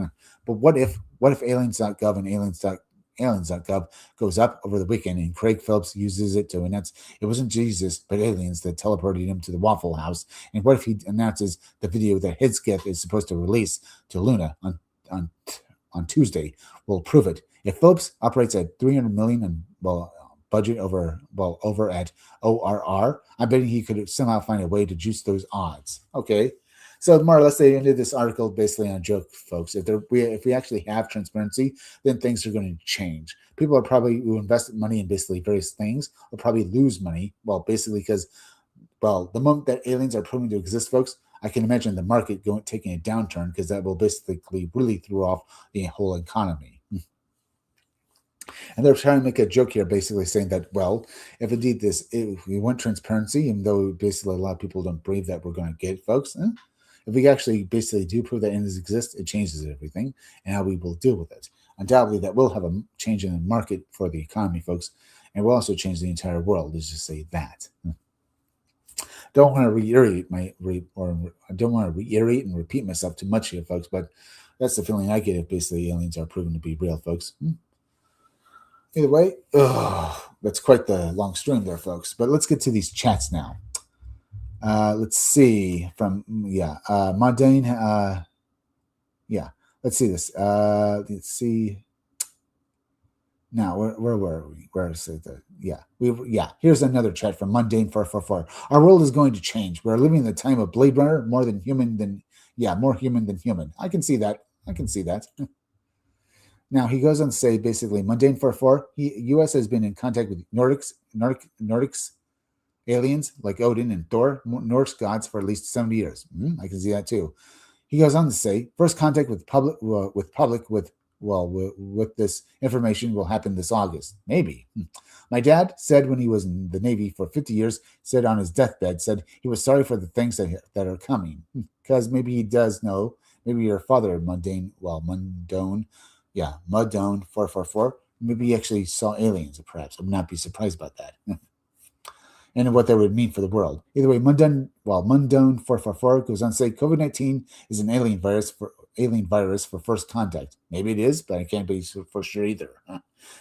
But what if aliens.gov and aliens.gov goes up over the weekend and Craig Phillips uses it to announce it wasn't Jesus but aliens that teleported him to the Waffle House? And what if he announces the video that his gift is supposed to release to Luna on Tuesday? We'll prove it. If Phillips operates at 300 million and budget over at ORR, I bet he could somehow find a way to juice those odds. Okay, so more or less they ended this article basically on a joke, folks. If we actually have transparency, then things are going to change. People are probably who invest money in basically various things will probably lose money. Well, basically because the moment that aliens are proven to exist, folks, I can imagine the market taking a downturn because that will basically really throw off the whole economy. And they're trying to make a joke here, basically saying that, if indeed if we want transparency, even though basically a lot of people don't believe that we're going to get it, folks, if we actually basically do prove that aliens exist, it changes everything and how we will deal with it. Undoubtedly, that will have a change in the market for the economy, folks, and will also change the entire world. Let's just say that. Don't want to reiterate and repeat myself too much here, folks, but that's the feeling I get if basically aliens are proven to be real, folks. Either way, that's quite the long stream there, folks. But let's get to these chats now. Let's see from Mundane. Let's see this. Let's see. Now, where were we? Where is it? Here's another chat from Mundane 444. Our world is going to change. We're living in the time of Blade Runner, more human than human. I can see that. Now, he goes on to say, basically, Mundane 44, U.S. has been in contact with Nordics aliens like Odin and Thor, Norse gods, for at least 70 years. I can see that, too. He goes on to say, first contact with this information will happen this August. Maybe. My dad said when he was in the Navy for 50 years, said on his deathbed, said he was sorry for the things that are coming. Because maybe he does know, maybe your father, Mundane 444, maybe he actually saw aliens, perhaps. I would not be surprised about that. And what that would mean for the world. Either way, Mundane 444 goes on to say COVID-19 is an alien virus for first contact. Maybe it is, but I can't be for sure either.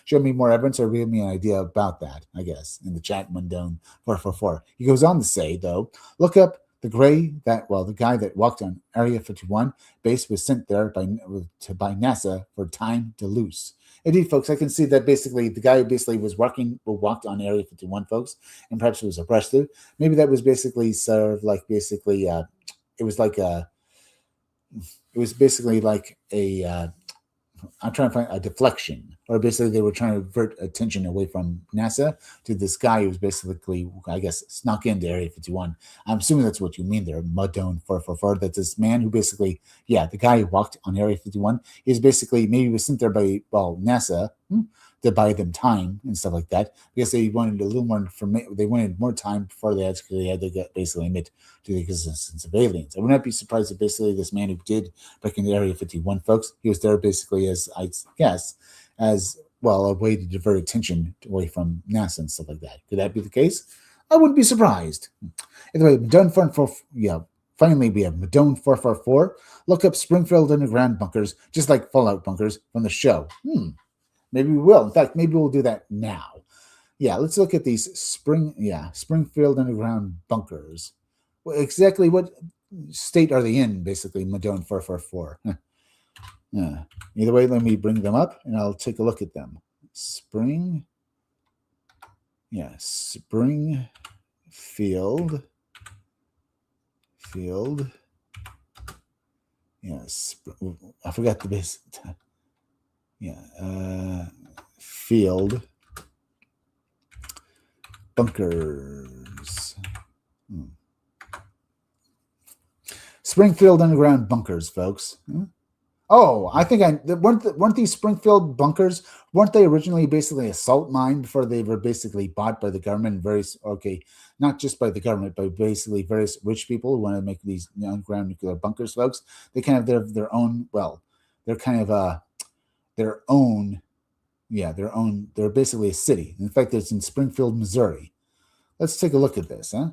Show me more evidence or give me an idea about that, I guess, in the chat, Mundane 444. He goes on to say, though, look up the guy that walked on Area 51 base was sent there by NASA for time to lose. Indeed, folks, I can see that basically the guy who basically walked on Area 51, folks, and perhaps was arrested. Maybe that was basically sort of like basically it was basically like a I'm trying to find a deflection, or basically they were trying to divert attention away from NASA to this guy who was basically, I guess, snuck into Area 51. I'm assuming that's what you mean there, Mudone 444. That's this man who basically, the guy who walked on Area 51 is basically maybe was sent there by NASA to buy them time and stuff like that, because they wanted a little more information. They wanted more time before they had to get basically admit to the existence of aliens. I would not be surprised if basically this man who did break into Area 51, folks, he was there basically as, I guess, as well, a way to divert attention away from NASA and stuff like that. Could that be the case? I wouldn't be surprised. Anyway, finally we have Madone 444. Look up Springfield underground bunkers, just like Fallout bunkers from the show. Maybe we will. In fact, maybe we'll do that now. Let's look at these Springfield underground bunkers. Well, exactly what state are they in, basically, Madone 444? Either way, let me bring them up, and I'll take a look at them. Springfield field. Yes, I forgot the base. Yeah, field bunkers. Springfield underground bunkers, folks. Oh, I think weren't these Springfield bunkers? Weren't they originally basically a salt mine before they were basically bought by the government? Not just by the government, but basically various rich people who want to make these underground nuclear bunkers, folks. They kind of have their own. Well, they're kind of their own. Yeah, their own. They're basically a city. In fact, it's in Springfield, Missouri. Let's take a look at this, huh?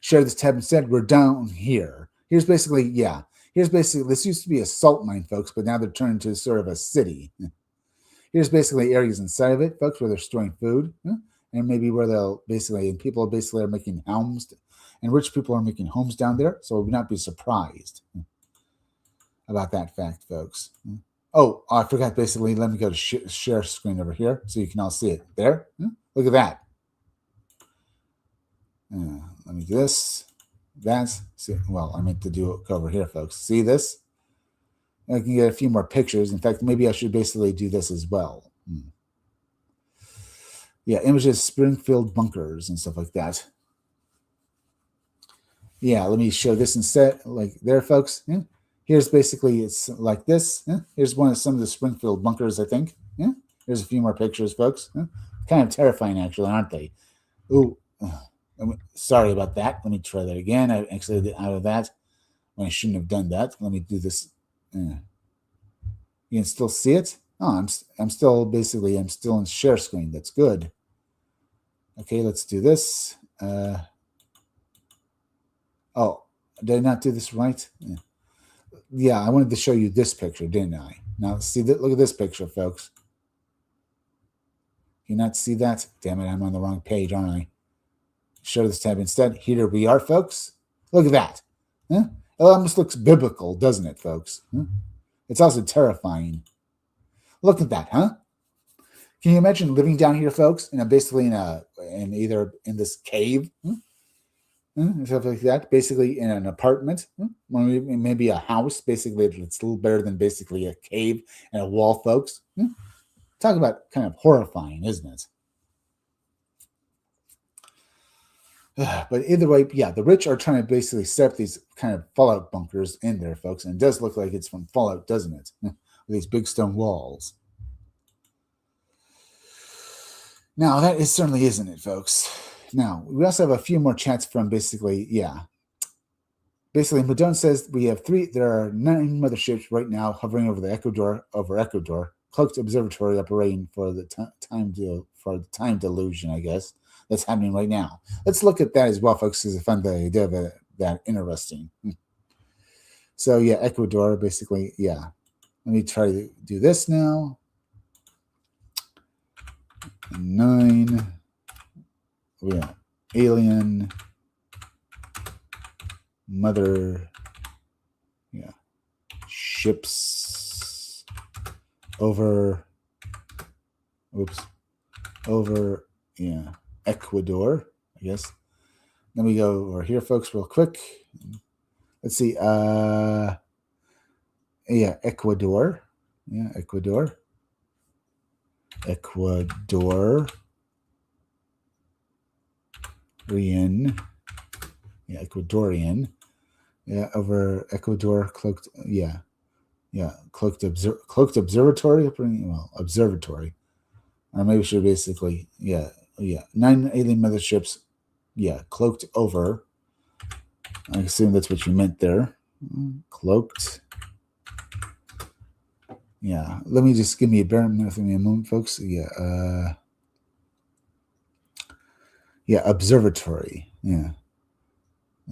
Share this tab instead. We're down here. Here's basically, this used to be a salt mine, folks, but now they're turned into sort of a city. Here's basically areas inside of it, folks, where they're storing food, and maybe where people basically are making homes, and rich people are making homes down there, so we'll not be surprised about that fact, folks. Oh, I forgot, basically, let me go to share screen over here so you can all see it. There, look at that. Let me do this. I meant to go over here, folks. See this? I can get a few more pictures. In fact, maybe I should basically do this as well. Yeah, images, Springfield bunkers and stuff like that. Yeah, let me show this instead. Like there, folks. Here's basically, it's like this. Here's some of the Springfield bunkers, I think. Here's a few more pictures, folks. Kind of terrifying, actually, aren't they? Ooh. Sorry about that. Let me try that again. I exited out of that when I shouldn't have done that. Let me do this. You can still see it. Oh, I'm still in share screen. That's good. Okay, let's do this. Oh, did I not do this right? Yeah, I wanted to show you this picture, didn't I? Now see that. Look at this picture, folks. Can you not see that? Damn it, I'm on the wrong page, aren't I? Show this tab instead. Here we are, folks. Look at that. It almost looks biblical, doesn't it, folks? It's also terrifying. Look at that, huh? Can you imagine living down here, folks? And basically in this cave, stuff like that. Basically in an apartment, maybe a house. Basically, it's a little better than basically a cave and a wall, folks. Talk about kind of horrifying, isn't it? But either way, yeah, the rich are trying to basically set up these kind of Fallout bunkers in there, folks. And it does look like it's from Fallout, doesn't it? With these big stone walls. Now, that certainly isn't it, folks. Now, we also have a few more chats from basically, Basically, Madone says there are 9 motherships right now hovering over Ecuador, cloaked observatory operating for the time delusion, I guess. That's happening right now. Let's look at that as well, folks, because I find the idea of that interesting. So, Ecuador, basically, Let me try to do this now. 9. Alien mother, ships over, Ecuador, I guess. Let me go over here, folks, real quick. Let's see. Ecuador. Ecuador. Ecuadorian. Over Ecuador, cloaked. Cloaked observatory. Observatory. Or maybe we should basically, 9 alien motherships, cloaked over. I assume that's what you meant there. Cloaked. Let me just give me a moment, folks. Observatory.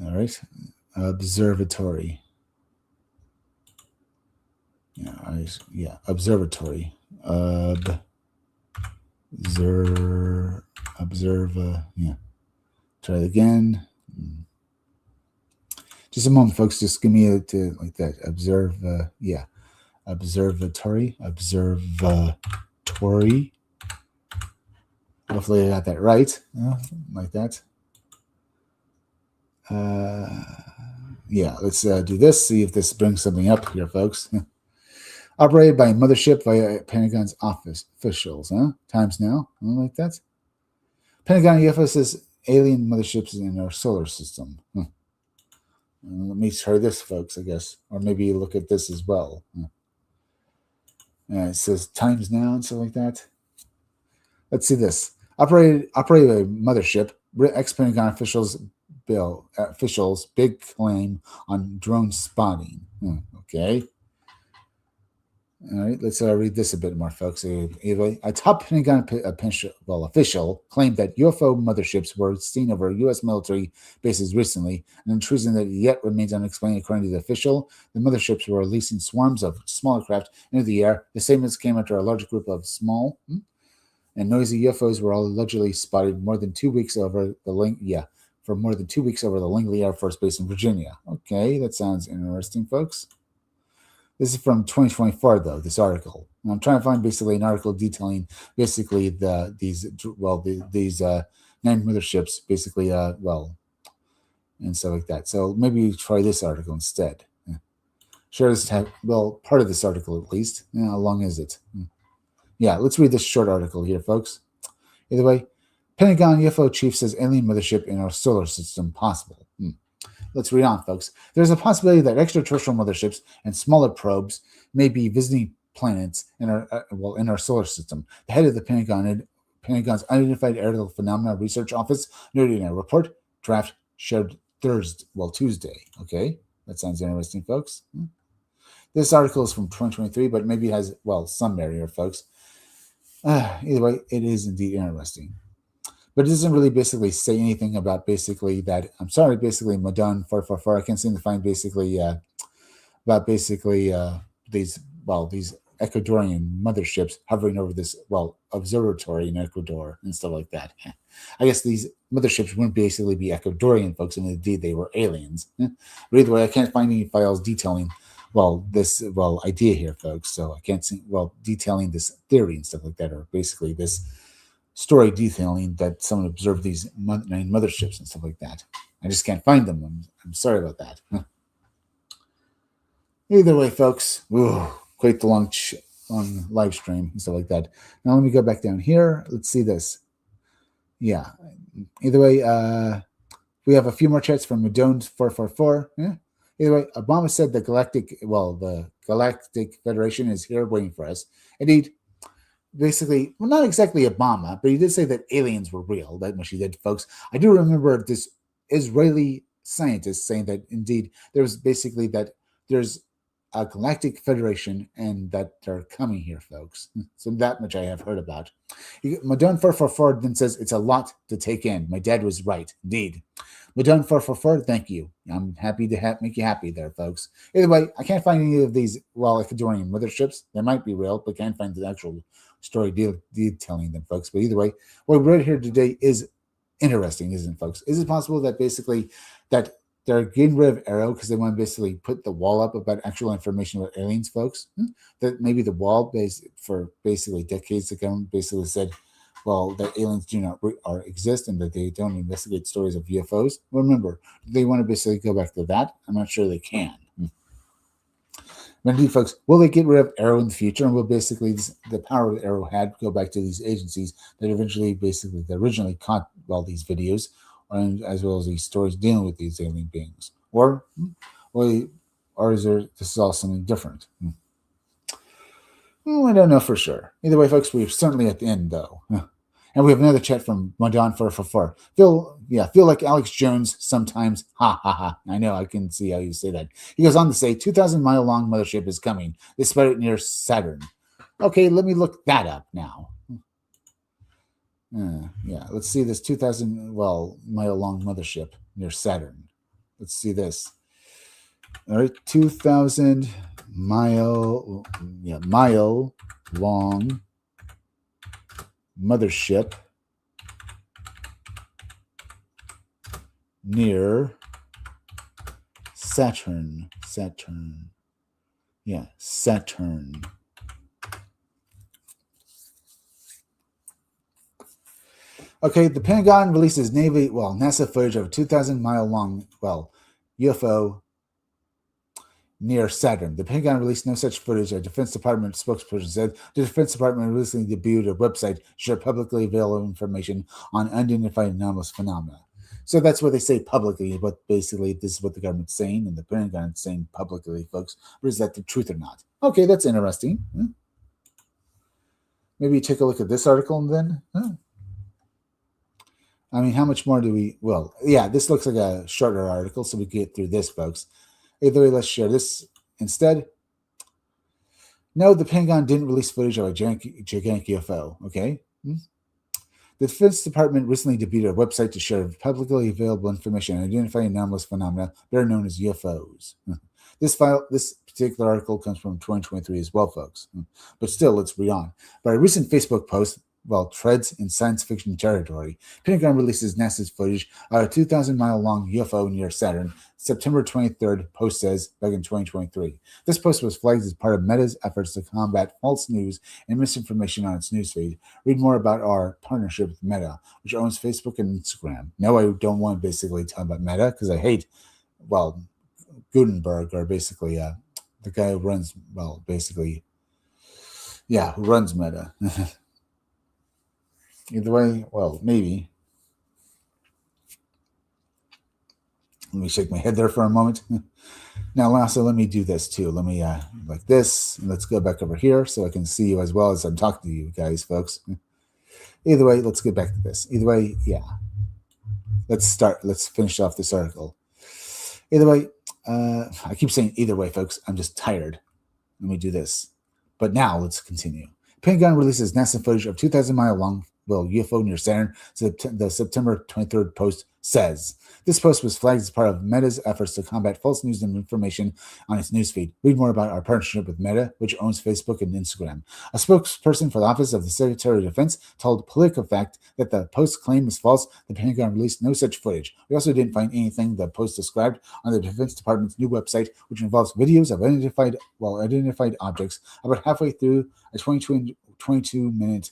All right. Observatory. Observatory. Try it again. Just a moment, folks. Just give me like that. Observatory. Hopefully I got that right. Like that. Yeah, let's do this. See if this brings something up here, folks. Operated by mothership via Pentagon's office officials, huh? Times now, like that. Pentagon UFO says alien motherships in our solar system. Let me try this, folks, I guess. Or maybe look at this as well. It says times now and stuff like that. Let's see this. Operated by mothership, ex-Pentagon officials big claim on drone spotting. Okay. All right, let's read this a bit more, folks. Anyway, a top Pentagon official claimed that UFO motherships were seen over U.S. military bases recently, an intrusion that yet remains unexplained. According to the official, the motherships were releasing swarms of smaller craft into the air. The statements came after a large group of small and noisy UFOs were allegedly spotted more than 2 weeks over the for more than 2 weeks over the Langley Air Force Base in Virginia. Okay, that sounds interesting, folks. This is from 2024, though, this article. And I'm trying to find basically an article detailing basically these 9 motherships, basically, and stuff like that. So maybe try this article instead. Sure, this part of this article at least. How long is it? Yeah, let's read this short article here, folks. Either way, Pentagon UFO chief says alien mothership in our solar system possible. Let's read on, folks. There's a possibility that extraterrestrial motherships and smaller probes may be visiting planets in our solar system. The head of the Pentagon's Unidentified Aerial Phenomena Research Office noted in a report draft shared Tuesday. Okay, that sounds interesting, folks. This article is from 2023, but maybe it has some merit here, folks. Either way, it is indeed interesting. But it doesn't really basically say anything about basically that. I'm sorry, basically, Madon 444. I can't seem to find basically about basically these Ecuadorian motherships hovering over this observatory in Ecuador and stuff like that. I guess these motherships wouldn't basically be Ecuadorian folks, and indeed they were aliens. But either way, I can't find any files detailing this idea here, folks. So I can't see detailing this theory and stuff like that, or basically this story detailing that someone observed these 9 motherships and stuff like that. I just can't find them. I'm sorry about that. Either way, folks, quite the long live stream and stuff like that. Now let me go back down here. Let's see this. Yeah. Either way, we have a few more chats from Madone 444. Yeah. Either way, Obama said the Galactic Federation is here waiting for us. Indeed, basically, not exactly Obama, but he did say that aliens were real. That much he did, folks. I do remember this Israeli scientist saying that indeed there's a Galactic Federation and that they're coming here, folks. So that much I have heard about. Madone 444 then says it's a lot to take in. My dad was right, indeed. Madone 444, thank you. I'm happy to make you happy there, folks. Either way, I can't find any of these Ecuadorian motherships. They might be real, but can't find the actual story detailing them, folks. But either way, what we read here today is interesting, isn't it, folks? Is it possible that basically that they're getting rid of Arrow because they want to basically put the wall up about actual information about aliens, folks? That maybe the wall for basically decades ago basically said, that aliens do not exist and that they don't investigate stories of UFOs. Remember, they want to basically go back to that. I'm not sure they can. But indeed, folks, will they get rid of Arrow in the future? And will basically the power that Arrow had go back to these agencies that originally caught these videos, as well as these stories dealing with these alien beings? Or is this all something different? Well, I don't know for sure. Either way, folks, we're certainly at the end, though. And we have another chat from Madon 444. Feel like Alex Jones sometimes. Ha, ha, ha. I know, I can see how you say that. He goes on to say, 2,000-mile-long mothership is coming. They spotted it near Saturn. Okay, let me look that up now. Let's see this 2,000-mile-long mothership near Saturn. Let's see this. All right, 2,000-mile-long mothership near Saturn. Saturn. Okay, the Pentagon releases NASA footage of a 2,000-mile long, UFO near Saturn. The Pentagon released no such footage. A Defense Department spokesperson said the Defense Department recently debuted a website to share publicly available information on unidentified anomalous phenomena. So that's what they say publicly, but basically this is what the government's saying, and the Pentagon is saying publicly, folks. But is that the truth or not? Okay, that's interesting. Maybe take a look at this article then. I mean, how much more do we... Well, yeah, this looks like a shorter article, so we can get through this, folks. Either way, let's share this instead. No, the Pentagon didn't release footage of a gigantic UFO, okay? The Defense Department recently debuted a website to share publicly available information on identifying anomalous phenomena better known as UFOs. This particular article comes from 2023 as well, folks. But still, let's read on. By a recent Facebook post, treads in science fiction territory, Pentagon releases NASA's footage of a 2,000-mile-long UFO near Saturn. September 23rd, post says, back in 2023. This post was flagged as part of Meta's efforts to combat false news and misinformation on its newsfeed. Read more about our partnership with Meta, which owns Facebook and Instagram. No, I don't want to basically talk about Meta because I hate, Gutenberg, or basically the guy who runs, who runs Meta. Either way, maybe. Let me shake my head there for a moment. Now, also, let me do this too. Let me, like this. And let's go back over here so I can see you as well as I'm talking to you guys, folks. Either way, let's get back to this. Either way, yeah. Let's finish off this article. Either way, I keep saying either way, folks. I'm just tired. Let me do this. But now, let's continue. Pentagon releases NASA footage of 2,000-mile-long UFO near Saturn. The September 23rd post says. This post was flagged as part of Meta's efforts to combat false news and information on its newsfeed. Read more about our partnership with Meta, which owns Facebook and Instagram. A spokesperson for the Office of the Secretary of Defense told PoliticoFact that the post's claim is false. The Pentagon released no such footage. We also didn't find anything the post described on the Defense Department's new website, which involves videos of identified objects. About halfway through a 22-minute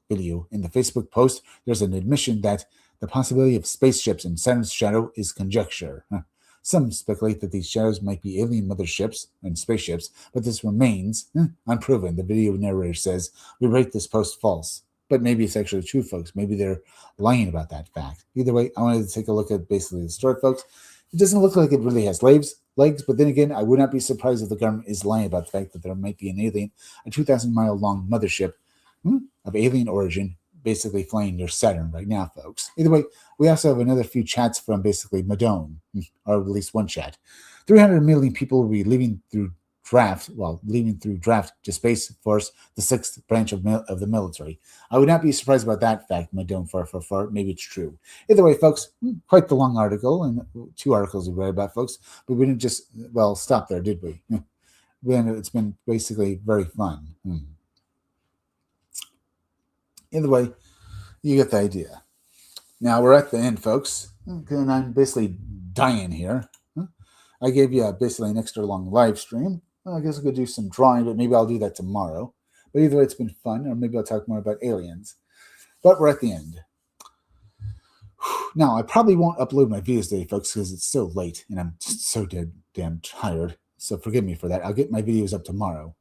video in the Facebook post, there's an admission that the possibility of spaceships in Saturn's shadow is conjecture. Some speculate that these shadows might be alien motherships and spaceships, but this remains unproven. The video narrator says, we rate this post false. But maybe it's actually true, folks. Maybe they're lying about that fact. Either way, I wanted to take a look at basically the story, folks. It doesn't look like it really has legs, but then again, I would not be surprised if the government is lying about the fact that there might be an alien, a 2,000-mile-long mothership of alien origin, basically flying near Saturn right now, folks. Either way, we also have another few chats from basically Madone, or at least one chat. 300 million people will be leaving through draft to Space Force, the sixth branch of the military. I would not be surprised about that fact, Madone, for maybe it's true. Either way, folks, quite the long article, and 2 articles we read about, folks, but we didn't just, stop there, did we? It's been basically very fun. Either way, you get the idea. Now we're at the end, folks, and I'm basically dying here. I gave you basically an extra long live stream. I guess I could do some drawing, but maybe I'll do that tomorrow. But either way, it's been fun, or maybe I'll talk more about aliens. But we're at the end. Now, I probably won't upload my videos today, folks, because it's so late, and I'm just so damn tired. So forgive me for that. I'll get my videos up tomorrow.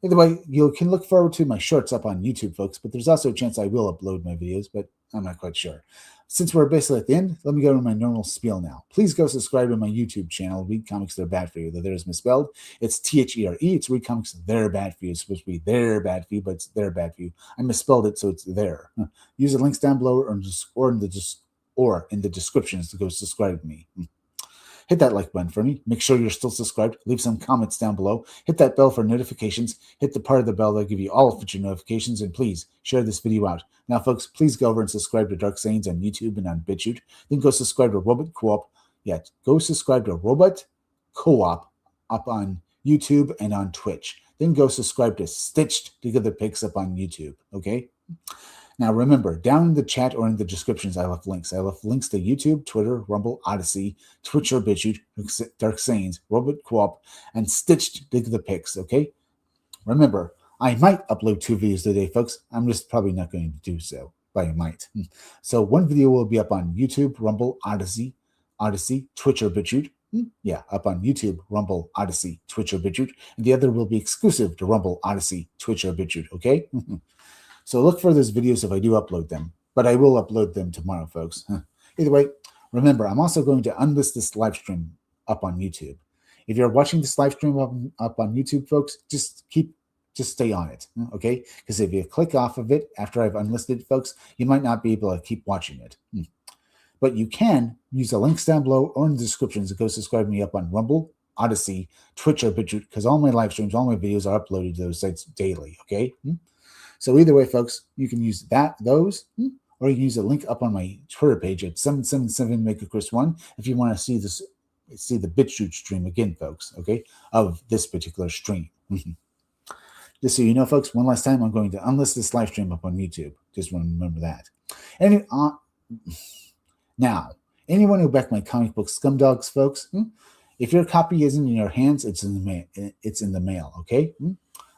Either way, you can look forward to my shorts up on YouTube, folks, but there's also a chance I will upload my videos, but I'm not quite sure. Since we're basically at the end, let me go to my normal spiel now. Please go subscribe to my YouTube channel, Read Comics They're Bad For You. The there is misspelled. It's THERE. It's Read Comics They're Bad For You. It's supposed to be They're Bad For You, but it's They're Bad For You. I misspelled it, so it's there. Use the links down below or in the descriptions to go subscribe to me. Hit that like button for me. Make sure you're still subscribed. Leave some comments down below. Hit that bell for notifications. Hit the part of the bell that'll give you all future notifications. And please share this video out. Now, folks, please go over and subscribe to Dark Sayings on YouTube and on BitChute. Then go subscribe to Robot Co-op. Yeah, go subscribe to Robot Co-op up on YouTube and on Twitch. Then go subscribe to Stitched Together Pics up on YouTube. Okay? Now, remember, down in the chat or in the descriptions, I left links. I left links to YouTube, Twitter, Rumble, Odyssey, Twitch or BitChute, Dark Sayings, Robot Co-op, and Stitched Dig the Pics, okay? Remember, I might upload 2 videos today, folks. I'm just probably not going to do so, but I might. So one video will be up on YouTube, Rumble, Odyssey, Twitch, or BitChute. Yeah, up on YouTube, Rumble, Odyssey, Twitch, or BitChute. And the other will be exclusive to Rumble, Odyssey, Twitch, or BitChute, okay? So look for those videos if I do upload them. But I will upload them tomorrow, folks. Either way, remember, I'm also going to unlist this live stream up on YouTube. If you're watching this live stream up on YouTube, folks, just stay on it, okay? Because if you click off of it after I've unlisted it, folks, you might not be able to keep watching it. But you can use the links down below or in the descriptions to go subscribe to me up on Rumble, Odyssey, Twitch, or BitChute, because all my live streams, all my videos are uploaded to those sites daily, okay? So either way, folks, you can use those, or you can use the link up on my Twitter page at 777MegaChris1 if you want to see the BitChute stream again, folks, okay, of this particular stream. Just so you know, folks, one last time, I'm going to unlist this live stream up on YouTube. Just want to remember that. And now, anyone who backed my comic book Scumdogs, folks, if your copy isn't in your hands, it's in the mail, okay?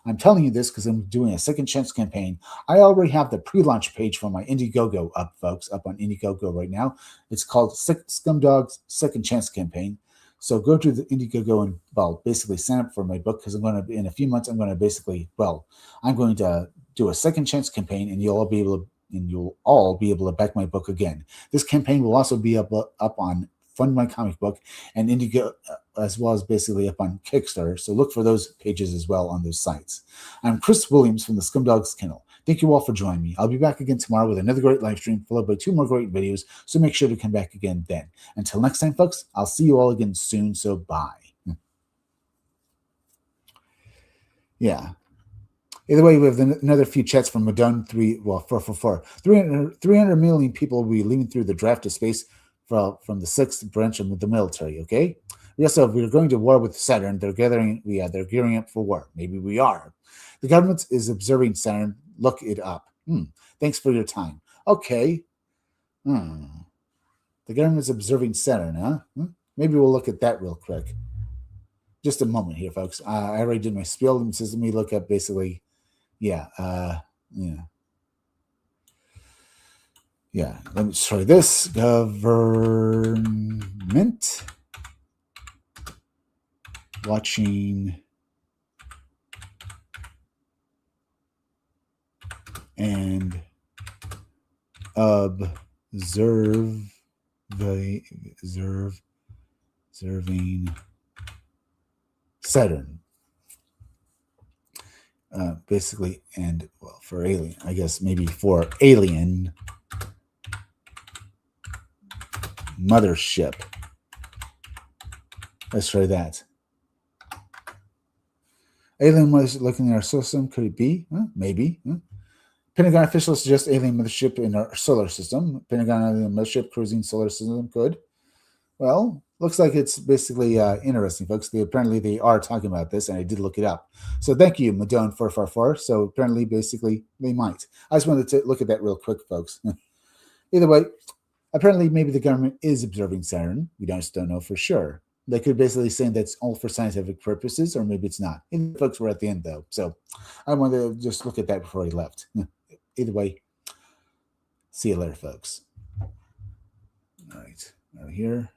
I'm telling you this because I'm doing a second chance campaign. I already have the pre-launch page for my Indiegogo up, folks, up on Indiegogo right now. It's called Scumdogs Second Chance Campaign. So go to the Indiegogo and, well, basically sign up for my book because I'm going to, in a few months, I'm going to do a second chance campaign, and you'll all be able to back my book again. This campaign will also be up on Fund My Comic Book and Indigo, as well as basically up on Kickstarter. So look for those pages as well on those sites. I'm Chris Williams from the Scumdogs Kennel. Thank you all for joining me. I'll be back again tomorrow with another great live stream followed by 2 more great videos. So make sure to come back again then. Until next time, folks, I'll see you all again soon. So bye. Yeah. Either way, we have another few chats from Madone 444. 300 million people will be leaving through the draft of space from the 6th branch of the military, okay? We're going to war with Saturn. They're gearing up for war. Maybe we are. The government is observing Saturn. Look it up. Thanks for your time. Okay. The government is observing Saturn, huh? Maybe we'll look at that real quick. Just a moment here, folks. I already did my spiel. It says let me look up basically, yeah. Let me try this. Government watching and observing Saturn. Basically, and well, for alien, I guess maybe for alien mothership. Let's try that. Alien mothership looking at our system. Could it be? Maybe. Pentagon officials suggest alien mothership in our solar system. Pentagon alien mothership cruising solar system could. Well, looks like it's basically interesting, folks. Apparently they are talking about this, and I did look it up. So thank you, Madone 444. So apparently, basically, they might. I just wanted to look at that real quick, folks. Either way, apparently maybe the government is observing Saturn. We just don't know for sure. They could basically say that's all for scientific purposes, or maybe it's not. And the folks were at the end, though. So I wanted to just look at that before I left. Either way, see you later, folks. All right here.